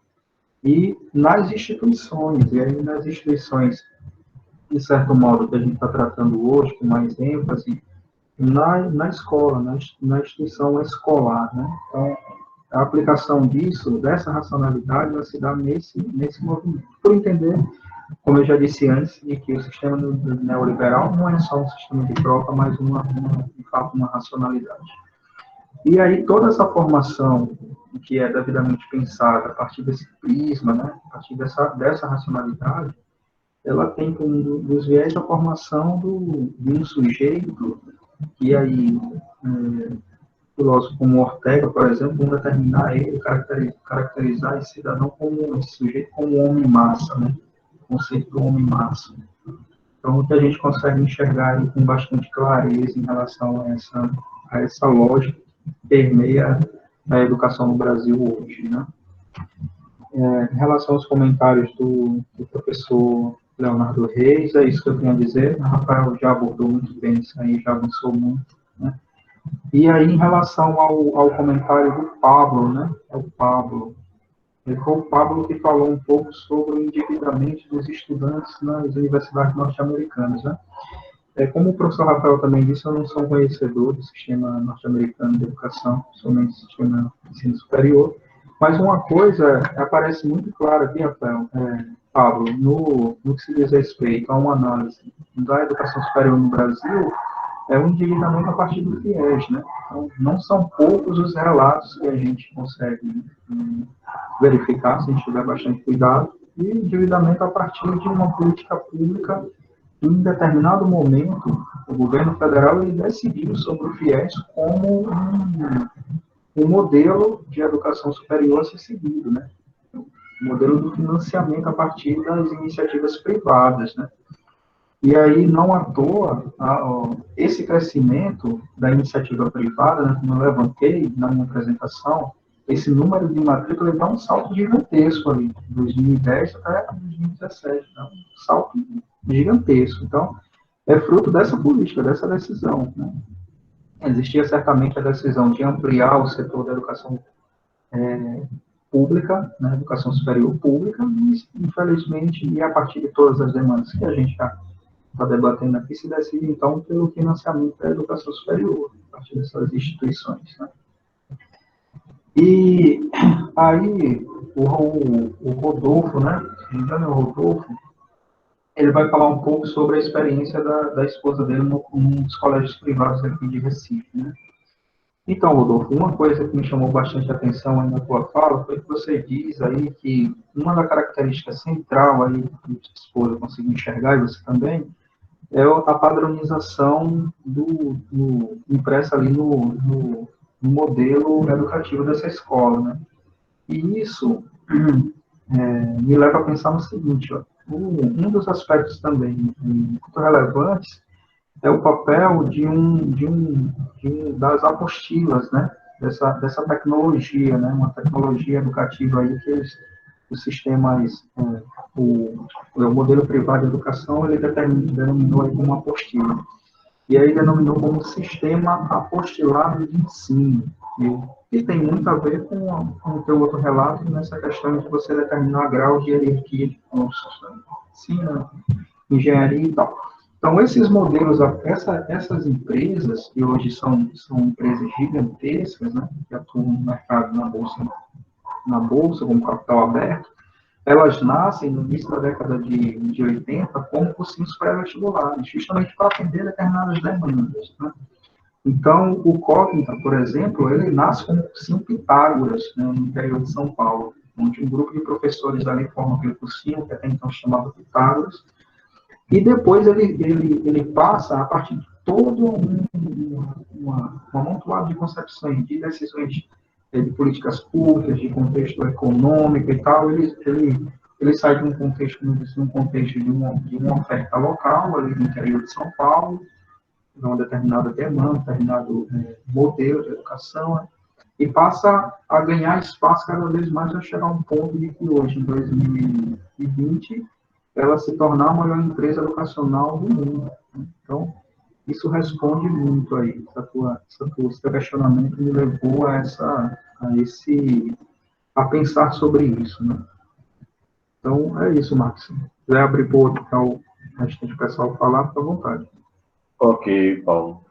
E nas instituições, e aí nas instituições, de certo modo, que a gente está tratando hoje, com mais ênfase, na escola, na instituição escolar, né? Então, a aplicação dessa racionalidade, vai se dá nesse movimento. Por entender, como eu já disse antes, de que o sistema neoliberal não é só um sistema de troca, mas de fato, uma racionalidade. E aí, toda essa formação que é devidamente pensada a partir desse prisma, né, a partir dessa racionalidade, ela tem como dos viés a formação de um sujeito, e aí, filósofo como Ortega, por exemplo, vão determinar ele, caracterizar esse cidadão esse sujeito como homem-massa, né, o conceito do homem-massa. Então, o que a gente consegue enxergar aí com bastante clareza em relação a essa lógica que permeia a educação no Brasil hoje, né? Em relação aos comentários do professor Leonardo Reis, é isso que eu tenho a dizer. O Rafael já abordou muito bem isso aí, já avançou muito, né? E aí, em relação ao comentário do Pablo, né? Foi o Pablo que falou um pouco sobre o endividamento dos estudantes nas universidades norte-americanas, né? Como o professor Rafael também disse, eu não sou um conhecedor do sistema norte-americano de educação, somente do sistema de ensino superior, mas uma coisa aparece muito clara aqui, Rafael, Pablo, no que se diz respeito a uma análise da educação superior no Brasil, é um endividamento a partir do FIES, né? Então, não são poucos os relatos que a gente consegue verificar, se a gente tiver bastante cuidado, e endividamento a partir de uma política pública. Em determinado momento, o governo federal ele decidiu sobre o FIES como um modelo de educação superior a ser seguido, né? Um modelo do financiamento a partir das iniciativas privadas, né? E aí, não à toa, esse crescimento da iniciativa privada, né, como eu levantei na minha apresentação, esse número de matrícula dá um salto gigantesco ali, de 2010 até 2017, né? Um salto gigantesco. Então, é fruto dessa política, dessa decisão, né? Existia certamente a decisão de ampliar o setor da educação pública, né, educação superior pública, mas, infelizmente, e a partir de todas as demandas que a gente já está debatendo aqui, se decide, então, pelo financiamento da educação superior, a partir dessas instituições, né? E aí, o Rodolfo, né, se não me engano, é o Rodolfo, ele vai falar um pouco sobre a experiência da esposa dele num dos colégios privados aqui de Recife, né? Então, Rodolfo, uma coisa que me chamou bastante atenção aí na tua fala foi que você diz aí que uma da característica central aí que o esposa conseguiu enxergar, e você também, é a padronização impressa ali no modelo educativo dessa escola, né? E isso me leva a pensar no seguinte, ó, um dos aspectos também muito relevantes é o papel das apostilas, né? Dessa tecnologia, né? Uma tecnologia educativa aí que os sistemas, o modelo privado de educação, ele denominou aí como apostila. E aí denominou como sistema apostilado de ensino, que tem muito a ver com o teu outro relato nessa questão de você determinar grau de hierarquia de cursos, né? Ensino, engenharia e tal. Então, esses modelos, essas empresas, que hoje são empresas gigantescas, né, que atuam no mercado na bolsa como capital aberto, elas nascem no início da década de 80 como cursinhos pré-vestibulares, justamente para atender determinadas demandas, né? Então, o Cognita, por exemplo, ele nasce como cursinho Pitágoras, né, no interior de São Paulo, onde um grupo de professores ali forma aquele cursinho, que até então chamava Pitágoras, e depois ele passa, a partir de todo uma amontoado de concepções, de decisões de políticas públicas, de contexto econômico e tal, ele sai de um contexto, de uma oferta local, ali no interior de São Paulo, de uma determinada demanda, um determinado modelo de educação, e passa a ganhar espaço cada vez mais a chegar a um ponto de que hoje, em 2020, ela se tornar a maior empresa educacional do mundo. Então, isso responde muito aí. Esse teu questionamento me levou a pensar sobre isso, né? Então, é isso, Marcos. Se quiser abrir para o restante do pessoal falar, fica à vontade. Ok, Paulo.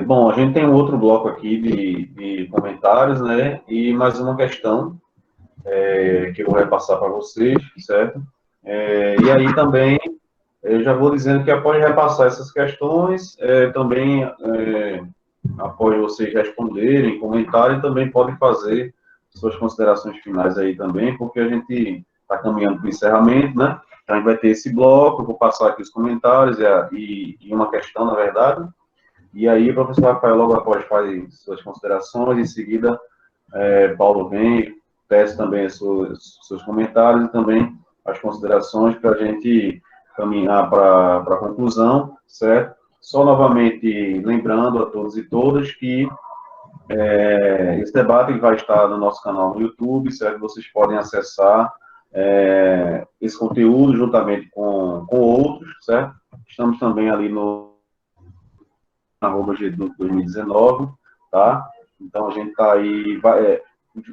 Bom, a gente tem um outro bloco aqui de comentários, né? E mais uma questão que eu vou repassar para vocês, certo? E aí também, eu já vou dizendo que após repassar essas questões, também, após vocês responderem, comentarem, também podem fazer suas considerações finais aí também, porque a gente está caminhando para o encerramento, né? Então, a gente vai ter esse bloco, eu vou passar aqui os comentários e uma questão, na verdade, e aí o professor Rafael logo após faz suas considerações, em seguida, Paulo vem, tece também seus comentários e também as considerações para a gente caminhar para a conclusão, certo? Só novamente lembrando a todos e todas que esse debate vai estar no nosso canal no YouTube, certo? Vocês podem acessar esse conteúdo juntamente com outros, certo? Estamos também ali no @GEDUC 2019, tá? Então, a gente está aí,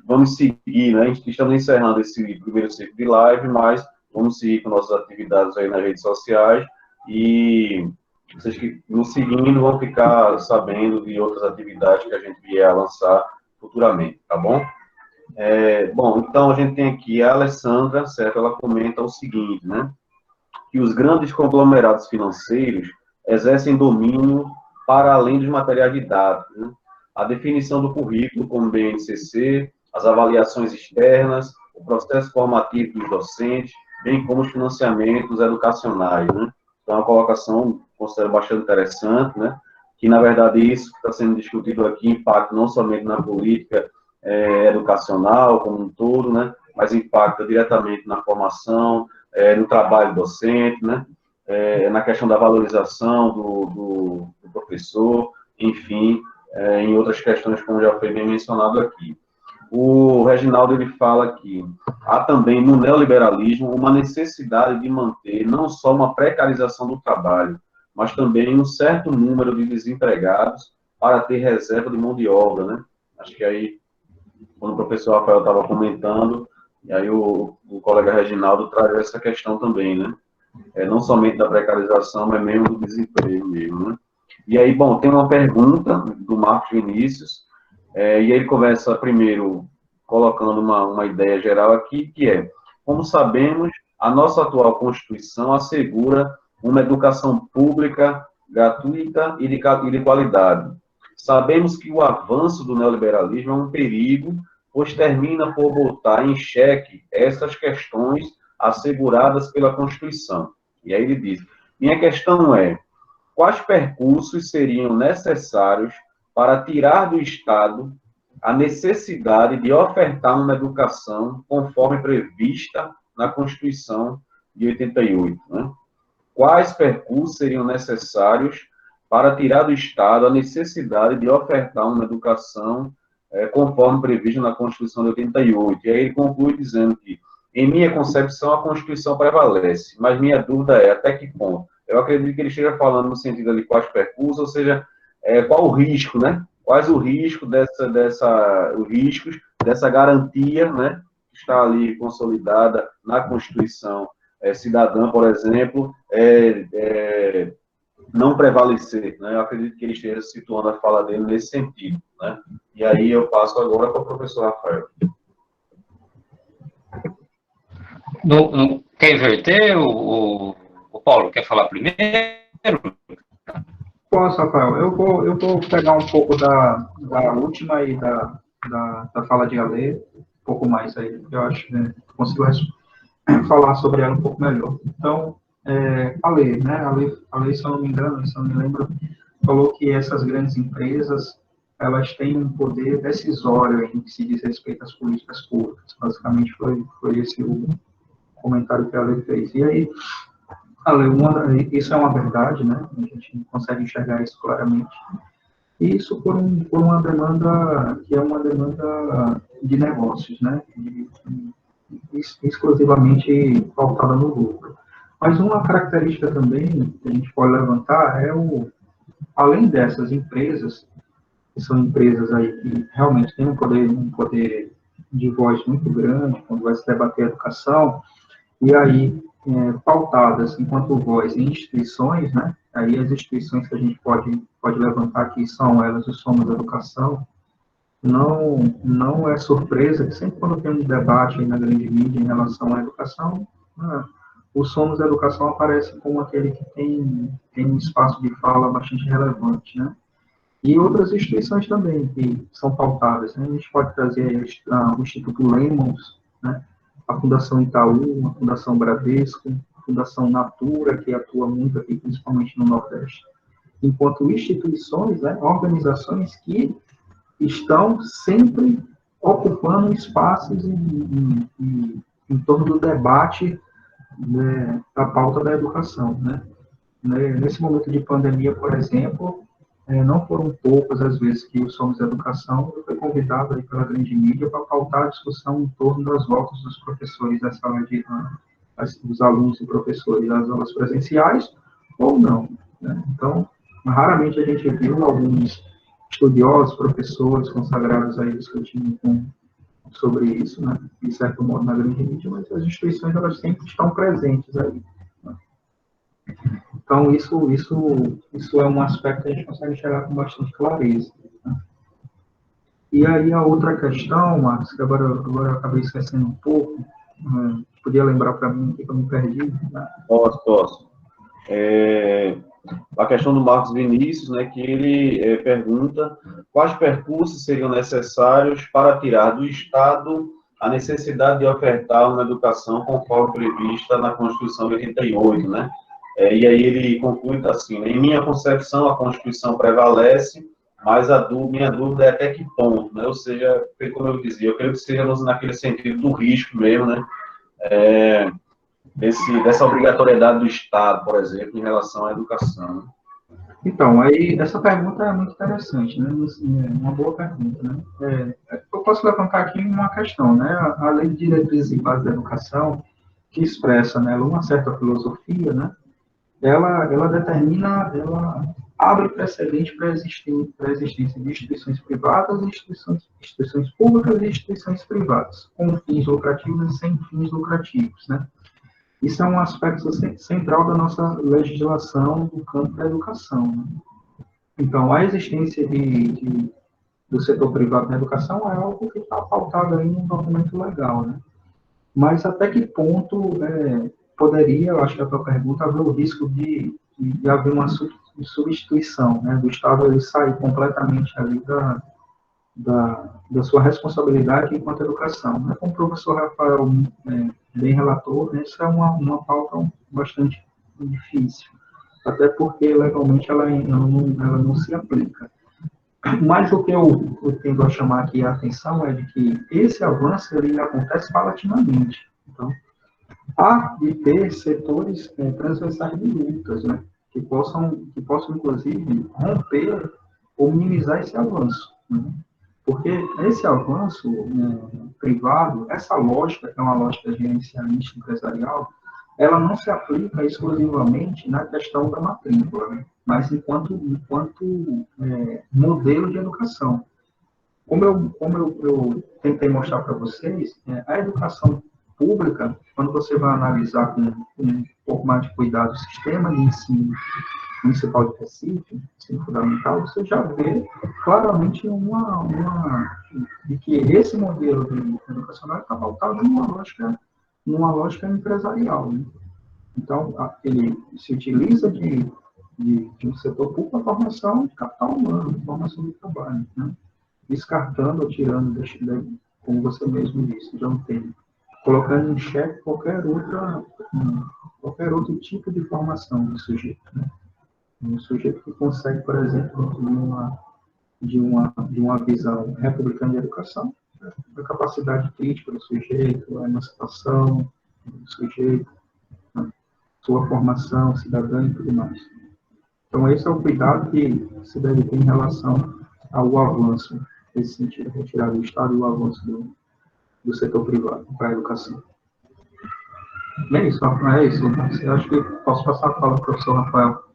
vamos seguir, né? Estamos encerrando esse primeiro ciclo de live, mas vamos seguir com nossas atividades aí nas redes sociais e vocês que nos seguindo vão ficar sabendo de outras atividades que a gente vier a lançar futuramente, tá bom? Bom, então a gente tem aqui a Alessandra, certo? Ela comenta o seguinte, né? Que os grandes conglomerados financeiros exercem domínio para além dos materiais didáticos, né? A definição do currículo como BNCC, as avaliações externas, o processo formativo dos docentes, bem como os financiamentos educacionais, né? Então, é uma colocação, considero bastante interessante, né? Que, na verdade, isso que está sendo discutido aqui impacta não somente na política educacional como um todo, né? Mas impacta diretamente na formação, no trabalho docente, né? Na questão da valorização do professor, enfim, em outras questões, como já foi bem mencionado aqui. O Reginaldo, ele fala que há também no neoliberalismo uma necessidade de manter não só uma precarização do trabalho, mas também um certo número de desempregados para ter reserva de mão de obra, né? Acho que aí, quando o professor Rafael estava comentando, e aí o colega Reginaldo traz essa questão também, né? Não somente da precarização, mas mesmo do desemprego mesmo, né? E aí, bom, tem uma pergunta do Marcos Vinícius, e ele começa primeiro colocando uma ideia geral aqui, que é, como sabemos, a nossa atual Constituição assegura uma educação pública, gratuita e de qualidade. Sabemos que o avanço do neoliberalismo é um perigo, pois termina por botar em xeque essas questões asseguradas pela Constituição. E aí ele diz, minha questão é, quais percursos seriam necessários para tirar do Estado a necessidade de ofertar uma educação conforme prevista na Constituição de 88, né? Quais percursos seriam necessários para tirar do Estado a necessidade de ofertar uma educação conforme previsto na Constituição de 88. E aí ele conclui dizendo que, em minha concepção, a Constituição prevalece, mas minha dúvida é até que ponto. Eu acredito que ele esteja falando no sentido de quais percursos, ou seja, qual o risco, né? Quais o risco os riscos dessa garantia, né? Que está ali consolidada na Constituição cidadã, por exemplo, não prevalecer, né? Eu acredito que ele esteja situando a fala dele nesse sentido, né? E aí eu passo agora para o professor Rafael. Quer inverter? O Paulo quer falar primeiro? Posso, Rafael. Eu vou pegar um pouco da última e da fala de Ale, um pouco mais aí, eu acho que consigo falar sobre ela um pouco melhor. Então, a lei, né? A lei, se eu não me engano, se eu não me lembro, falou que essas grandes empresas, elas têm um poder decisório em que se diz respeito às políticas públicas. Basicamente, foi esse o comentário que a lei fez. E aí, a lei, isso é uma verdade, né? A gente consegue enxergar isso claramente. E isso por uma demanda que é uma demanda de negócios, né? Exclusivamente pautada no lucro. Mas uma característica também que a gente pode levantar é além dessas empresas, que são empresas aí que realmente têm um poder de voz muito grande quando vai se debater a educação, e aí pautadas enquanto voz em instituições, né? Aí as instituições que a gente pode levantar aqui são elas o Somos Educação. Não é surpresa que sempre quando tem um debate aí na grande mídia em relação à educação, o Somos Educação aparece como aquele que tem um espaço de fala bastante relevante, né? E outras instituições também que são pautadas, né? A gente pode trazer o Instituto Lemos, né? A Fundação Itaú, a Fundação Bradesco, a Fundação Natura, que atua muito aqui, principalmente no Nordeste. Enquanto instituições, né? Organizações que estão sempre ocupando espaços em torno do debate, né, da pauta da educação, né? Nesse momento de pandemia, por exemplo, não foram poucas as vezes que o Somos Educação foi convidado aí pela grande mídia para pautar a discussão em torno das voltas dos professores da sala de dos alunos e professores das aulas presenciais ou não, né? Então, raramente a gente viu alguns estudiosos, professores consagrados aí discutindo sobre isso, né, de certo modo na grande mídia, mas as instituições elas sempre estão presentes aí, né? Então isso é um aspecto que a gente consegue enxergar com bastante clareza, né? E aí a outra questão, Marcos, que agora eu acabei esquecendo um pouco, podia lembrar para mim que eu me perdi, né? Posso. A questão do Marcos Vinícius, né, que ele pergunta quais percursos seriam necessários para tirar do Estado a necessidade de ofertar uma educação conforme prevista na Constituição de 88, né? E aí ele conclui assim, em minha concepção, a Constituição prevalece, mas minha dúvida é até que ponto, né? Ou seja, como eu dizia, eu creio que seja naquele sentido do risco mesmo, né? Dessa obrigatoriedade do Estado, por exemplo, em relação à educação. Então, aí, essa pergunta é muito interessante, né? Uma boa pergunta, né? Eu posso levantar aqui uma questão, né? A Lei de Diretrizes e Bases da Educação, que expressa nela uma certa filosofia, né? Ela abre precedente para a existência de instituições privadas, instituições públicas e instituições privadas, com fins lucrativos e sem fins lucrativos, né? Isso é um aspecto central da nossa legislação do campo da educação, né? Então, a existência do setor privado na educação é algo que está pautado aí num documento legal, né? Mas até que ponto poderia, eu acho que a tua pergunta, haver o risco de haver uma de substituição, né, do Estado ele sair completamente ali da sua responsabilidade enquanto educação. Né? Como o professor Rafael bem relatou, essa é uma pauta bastante difícil, até porque legalmente ela não se aplica. Mas o que eu tendo a chamar aqui a atenção é de que esse avanço ele acontece paulatinamente. Então, há de ter setores transversais de lutas, né, que possam inclusive romper ou minimizar esse avanço, né? Porque esse avanço privado, essa lógica, que é uma lógica gerencialista empresarial, ela não se aplica exclusivamente na questão da matrícula, né? Mas enquanto modelo de educação. Como eu tentei mostrar para vocês, a educação pública, quando você vai analisar com um pouco mais de cuidado o sistema de ensino municipal de Recife, ensino fundamental, você já vê claramente de que esse modelo educacional está pautado numa lógica empresarial, né? Então, ele se utiliza de um setor público a formação de capital humano, formação de trabalho, né? Descartando ou tirando, como você mesmo disse, já tem, colocando em xeque qualquer outro tipo de formação do sujeito, né? Um sujeito que consegue, por exemplo, de uma visão republicana de educação, a capacidade crítica do sujeito, a emancipação do sujeito, sua formação cidadã e tudo mais. Então, esse é o cuidado que se deve ter em relação ao avanço, nesse sentido, retirar do Estado e o avanço do setor privado para a educação. É isso, eu acho que posso passar a fala para o professor Rafael.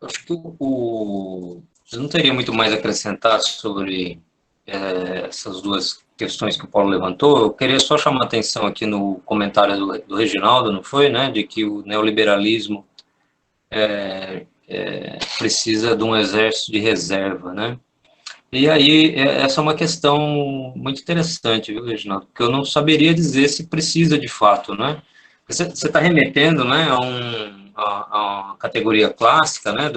Acho que eu não teria muito mais a acrescentar sobre essas duas questões que o Paulo levantou. Eu queria só chamar a atenção aqui no comentário do Reginaldo, não foi, né, de que o neoliberalismo precisa de um exército de reserva, né? E aí, essa é uma questão muito interessante, viu, Reginaldo? Porque eu não saberia dizer se precisa de fato, né? Você está remetendo, né, a uma categoria clássica, né,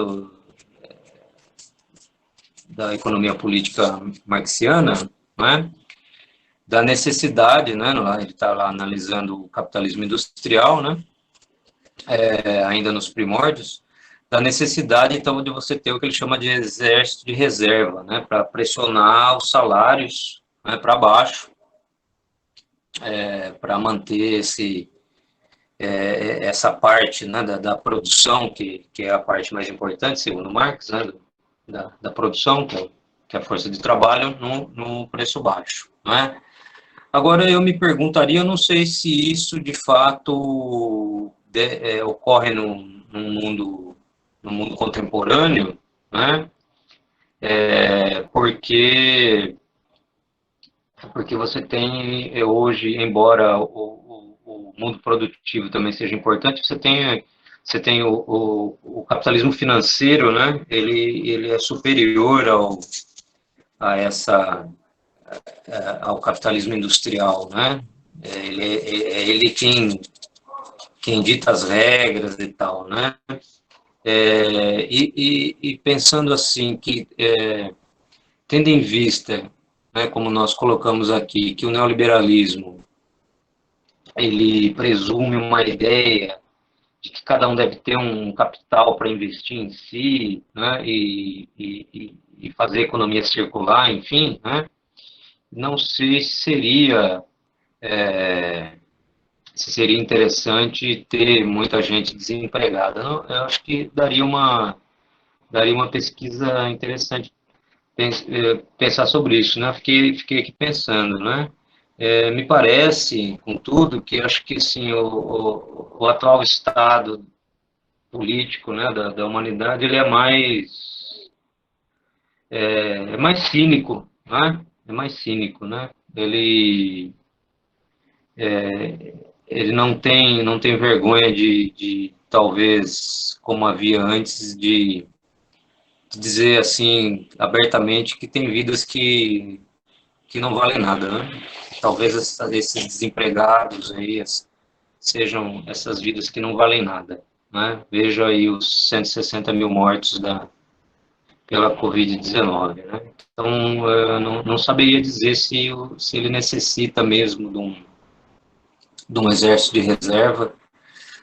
da economia política marxiana, né, da necessidade, né, ele está lá analisando o capitalismo industrial, né, ainda nos primórdios, da necessidade, então, de você ter o que ele chama de exército de reserva, né, para pressionar os salários, né, para baixo, para manter essa parte, né, da produção, que é a parte mais importante, segundo Marx, né, da produção, que é a força de trabalho, no preço baixo, né? Agora, eu me perguntaria, eu não sei se isso, de fato, ocorre no mundo contemporâneo, né? Porque você tem hoje, embora o mundo produtivo também seja importante, você tem o capitalismo financeiro, né? Ele é superior ao capitalismo industrial, né? Ele quem dita as regras e tal, né? E pensando assim, que tendo em vista, né, como nós colocamos aqui, que o neoliberalismo ele presume uma ideia de que cada um deve ter um capital para investir em si, né, e fazer a economia circular, enfim, né? Não sei se seria interessante ter muita gente desempregada. Eu acho que daria uma pesquisa interessante pensar sobre isso, né? Fiquei aqui pensando, né? Me parece, contudo, que acho que assim, o atual estado político, né, da humanidade, ele é mais cínico, né? É mais cínico, né? Ele não tem vergonha de talvez, como havia antes, de dizer assim abertamente que tem vidas que não valem nada, né? Talvez esses desempregados aí, sejam essas vidas que não valem nada, né? Veja aí os 160 mil mortos pela Covid-19, né? Então, eu não saberia dizer se ele necessita mesmo de um exército de reserva,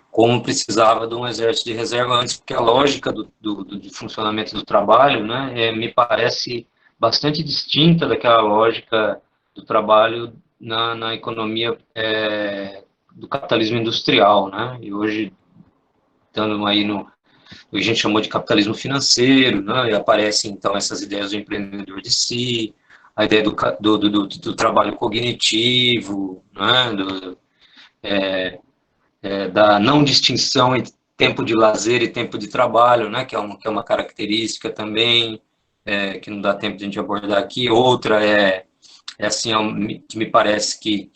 como precisava de um exército de reserva antes, porque a lógica de funcionamento do trabalho, né, me parece bastante distinta daquela lógica do trabalho na economia do capitalismo industrial, né, e hoje, estando aí a gente chamou de capitalismo financeiro, né, e aparecem, então, essas ideias do empreendedor de si, a ideia do trabalho cognitivo, né, da não distinção entre tempo de lazer e tempo de trabalho, né, que é uma característica também, que não dá tempo de a gente abordar aqui. Outra assim, que me parece que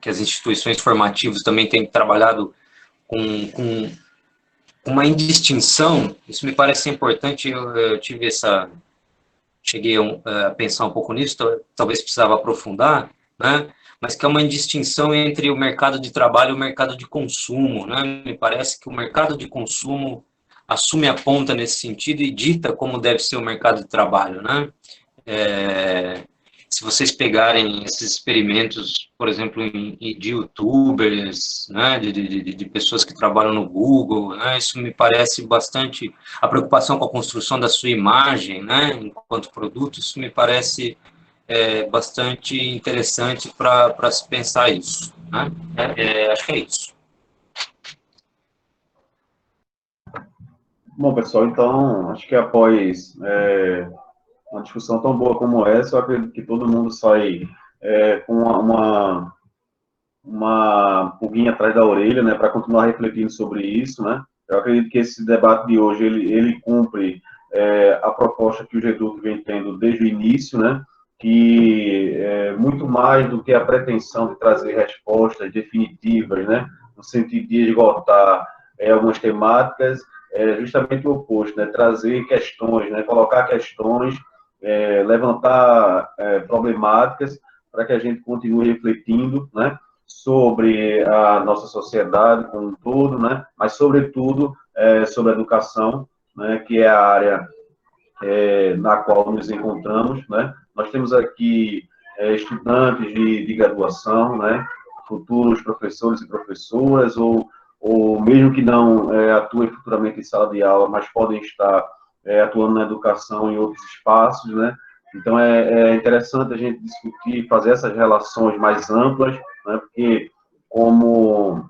as instituições formativas também têm trabalhado com uma indistinção. Isso me parece importante. Eu tive cheguei a pensar um pouco nisso, talvez precisava aprofundar, né? Mas que é uma indistinção entre o mercado de trabalho e o mercado de consumo, né? Me parece que o mercado de consumo assume a ponta nesse sentido e dita como deve ser o mercado de trabalho, né? Se vocês pegarem esses experimentos, por exemplo, de youtubers, né, de pessoas que trabalham no Google, né, isso me parece bastante, a preocupação com a construção da sua imagem, né, enquanto produto, isso me parece bastante interessante para se pensar isso, né? Acho que é isso. Bom, pessoal, então, acho que após uma discussão tão boa como essa, eu acredito que todo mundo sai com uma pulguinha atrás da orelha, né, para continuar refletindo sobre isso, né. Eu acredito que esse debate de hoje, ele cumpre a proposta que o GEDUC vem tendo desde o início, né, que muito mais do que a pretensão de trazer respostas definitivas, né, no sentido de esgotar algumas temáticas, é justamente o oposto, né, trazer questões, né, colocar questões, levantar problemáticas para que a gente continue refletindo, né, sobre a nossa sociedade como um todo, né, mas sobretudo sobre a educação, né, que é a área na qual nos encontramos, né. Nós temos aqui estudantes de graduação, né, futuros professores e professoras, ou mesmo que não atuem futuramente em sala de aula, mas podem estar atuando na educação em outros espaços, né. Então, é interessante a gente discutir, fazer essas relações mais amplas, né, porque, como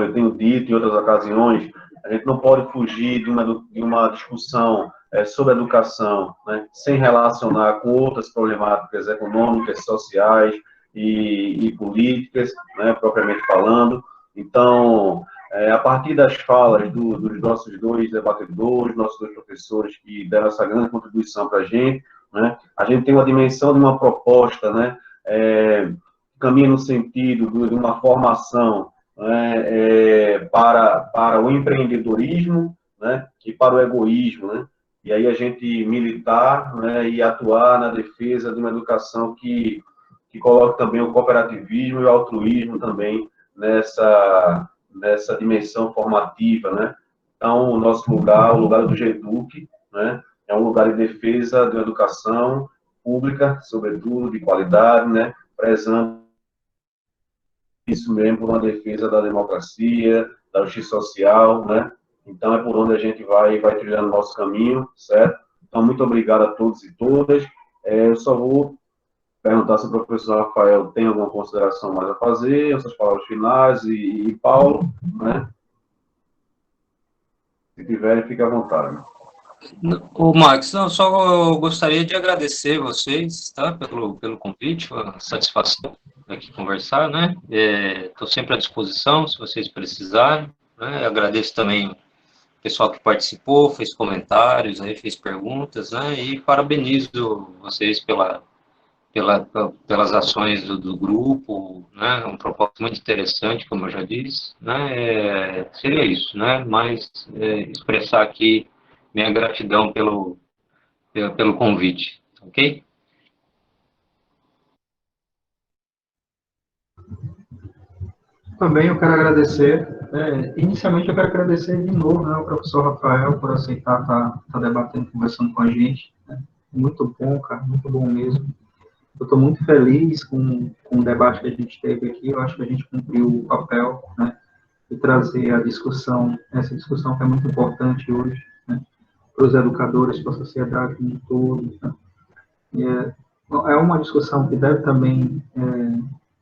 eu tenho dito em outras ocasiões, a gente não pode fugir de uma discussão sobre educação, né, sem relacionar com outras problemáticas econômicas, sociais e políticas, né, propriamente falando. Então, a partir das falas dos nossos dois debatedores, nossos dois professores que deram essa grande contribuição para né, a gente tem uma dimensão de uma proposta, né, caminha no sentido de uma formação, né, para o empreendedorismo, né, e para o egoísmo, né, e aí a gente militar, né, e atuar na defesa de uma educação que coloque também o cooperativismo e o altruísmo também nessa dimensão formativa, né. Então, o nosso lugar, o lugar do GEDUC, né, é um lugar de defesa de uma educação pública, sobretudo, de qualidade, né, prezando isso mesmo por uma defesa da democracia, da justiça social, né? Então, é por onde a gente vai trilhando o nosso caminho, certo? Então, muito obrigado a todos e todas. Eu só vou perguntar se o professor Rafael tem alguma consideração mais a fazer, essas palavras finais, e Paulo, né? Se tiverem, fique à vontade. O Max, não, só gostaria de agradecer vocês, tá, pelo convite, foi uma satisfação aqui conversar, né? Estou sempre à disposição, se vocês precisarem, né? Agradeço também o pessoal que participou, fez comentários, aí fez perguntas, né? E parabenizo vocês pelas ações do grupo, né? Um propósito muito interessante, como eu já disse, né? Seria isso, né? Mas expressar aqui minha gratidão pelo convite, ok? Também eu quero agradecer, inicialmente eu quero agradecer de novo, né, ao professor Rafael por aceitar estar debatendo, conversando com a gente, né? Muito bom, cara, muito bom mesmo. Eu estou muito feliz com o debate que a gente teve aqui, eu acho que a gente cumpriu o papel, né, de trazer a discussão, essa discussão que é muito importante hoje, né, para os educadores, para a sociedade como um todo, né? E é uma discussão que deve também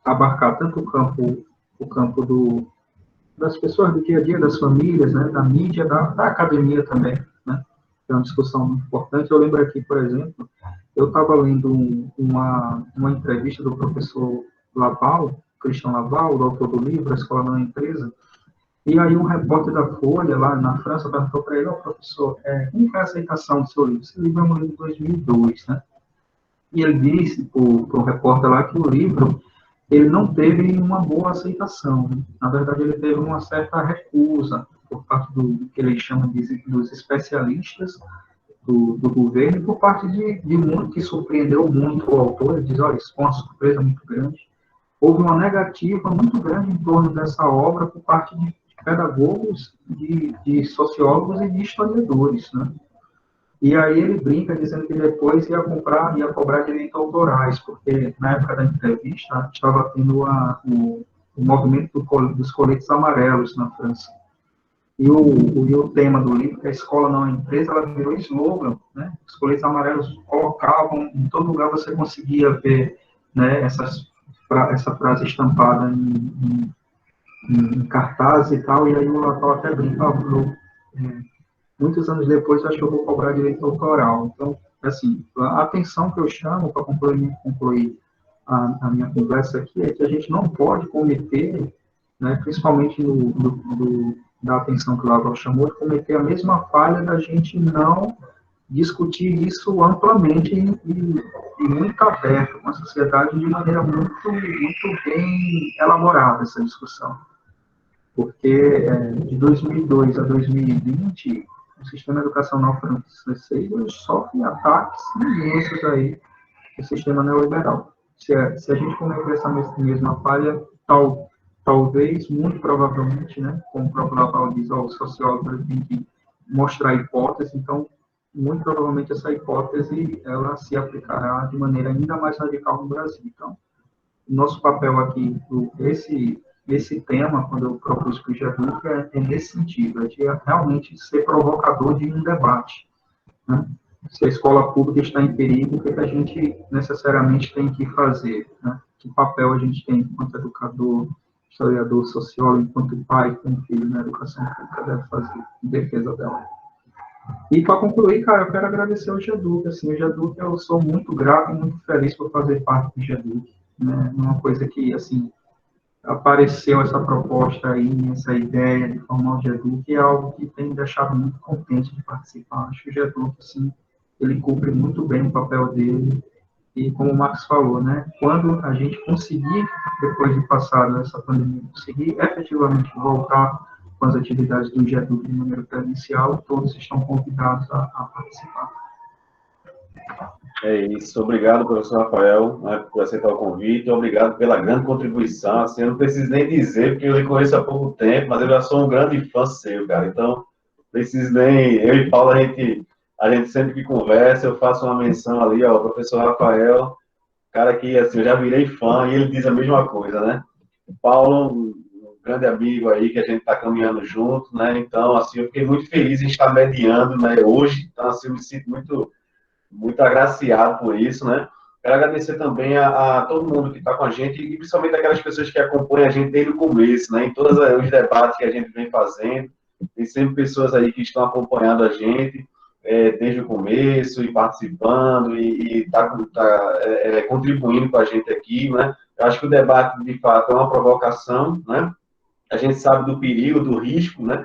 abarcar tanto o campo das pessoas do dia a dia, das famílias, né, da mídia, da academia também, né? É uma discussão muito importante. Eu lembro aqui, por exemplo, eu estava lendo uma entrevista do professor Laval, Christian Laval, o autor do livro, A Escola Não é Empresa, e aí um repórter da Folha, lá na França, perguntou para ele: professor, como foi a aceitação do seu livro? Esse livro é um livro de 2002, né? E ele disse para o repórter lá que o livro ele não teve uma boa aceitação, né? Na verdade, ele teve uma certa recusa por parte do que ele chama dos especialistas do governo, e por parte de muito, que surpreendeu muito o autor. Ele diz: olha, isso foi uma surpresa muito grande. Houve uma negativa muito grande em torno dessa obra por parte de pedagogos, de sociólogos e de historiadores, né? E aí ele brinca dizendo que depois ia cobrar direitos autorais, porque na época da entrevista estava tendo o movimento dos coletes amarelos na França. E o tema do livro, que a escola não é empresa, ela virou slogan, né? Os coletes amarelos colocavam, em todo lugar você conseguia ver, né, essa frase estampada em cartaz e tal, e aí o Natal até brinca, muitos anos depois, eu acho que eu vou cobrar direito autoral. Então, assim, a atenção que eu chamo para concluir a minha conversa aqui é que a gente não pode cometer, né, principalmente da atenção que o Laval chamou, de cometer a mesma falha da gente não discutir isso amplamente e muito aberto com a sociedade, de maneira muito, muito bem elaborada, essa discussão. Porque de 2002 a 2020, o sistema educacional francês sofre ataques imensos aí do sistema neoliberal. Se a gente cometer essa mesma falha, talvez, muito provavelmente, né, como o próprio Laval diz, o sociólogo tem que mostrar hipótese, então, muito provavelmente essa hipótese ela se aplicará de maneira ainda mais radical no Brasil. Então, nosso papel aqui, esse tema, quando eu propus para o GEDUC, é nesse sentido, é de realmente ser provocador de um debate, né? Se a escola pública está em perigo, o que a gente necessariamente tem que fazer, né? Que papel a gente tem enquanto educador, historiador, sociólogo, enquanto pai com filho na educação pública deve fazer em defesa dela. E para concluir, cara, eu quero agradecer ao GEDUC. Assim, o GEDUC, eu sou muito grato e muito feliz por fazer parte do GEDUC, né? Uma coisa que, assim, apareceu essa proposta aí, essa ideia de formar o GEDUC, é algo que tem me deixado muito contente de participar. Acho que o GEDUC, assim, ele cumpre muito bem o papel dele, e como o Marcos falou, né, quando a gente conseguir, depois de passar essa pandemia, conseguir efetivamente voltar com as atividades do GEDUC de maneira presencial, todos estão convidados a participar. É isso. Obrigado, professor Rafael, né, por aceitar o convite. Obrigado pela grande contribuição. Assim, eu não preciso nem dizer, porque eu lhe conheço há pouco tempo, mas eu já sou um grande fã seu, cara. Então, preciso nem... Eu e Paulo, a gente sempre que conversa, eu faço uma menção ali ao professor Rafael, cara que, assim, eu já virei fã, e ele diz a mesma coisa, né? O Paulo, um grande amigo aí, que a gente está caminhando junto, né? Então, assim, eu fiquei muito feliz em estar mediando, né, hoje. Então, assim, eu me sinto muito agraciado por isso, né? Quero agradecer também a todo mundo que está com a gente, e principalmente aquelas pessoas que acompanham a gente desde o começo, né? Em todos os debates que a gente vem fazendo, tem sempre pessoas aí que estão acompanhando a gente desde o começo, e participando, e contribuindo com a gente aqui, né? Eu acho que o debate, de fato, é uma provocação, né? A gente sabe do perigo, do risco, né?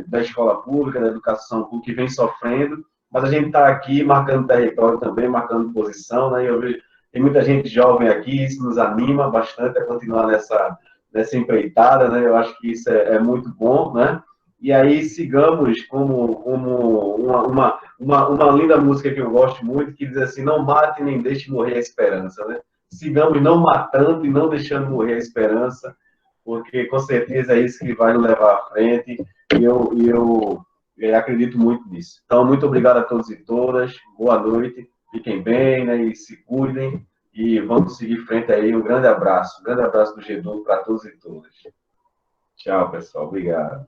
Da escola pública, da educação pública, que vem sofrendo, mas a gente está aqui marcando território também, marcando posição, né? Eu vejo, tem muita gente jovem aqui, isso nos anima bastante a continuar nessa empreitada, né? Eu acho que isso é muito bom, né? E aí sigamos como uma linda música que eu gosto muito, que diz assim: não mate nem deixe morrer a esperança, né? sigamos não matando e não deixando morrer a esperança, porque com certeza é isso que vai nos levar à frente, e eu acredito muito nisso. Então, muito obrigado a todos e todas, boa noite, fiquem bem, né, e se cuidem, e vamos seguir em frente aí. Um grande abraço do G12 para todos e todas. Tchau, pessoal, obrigado.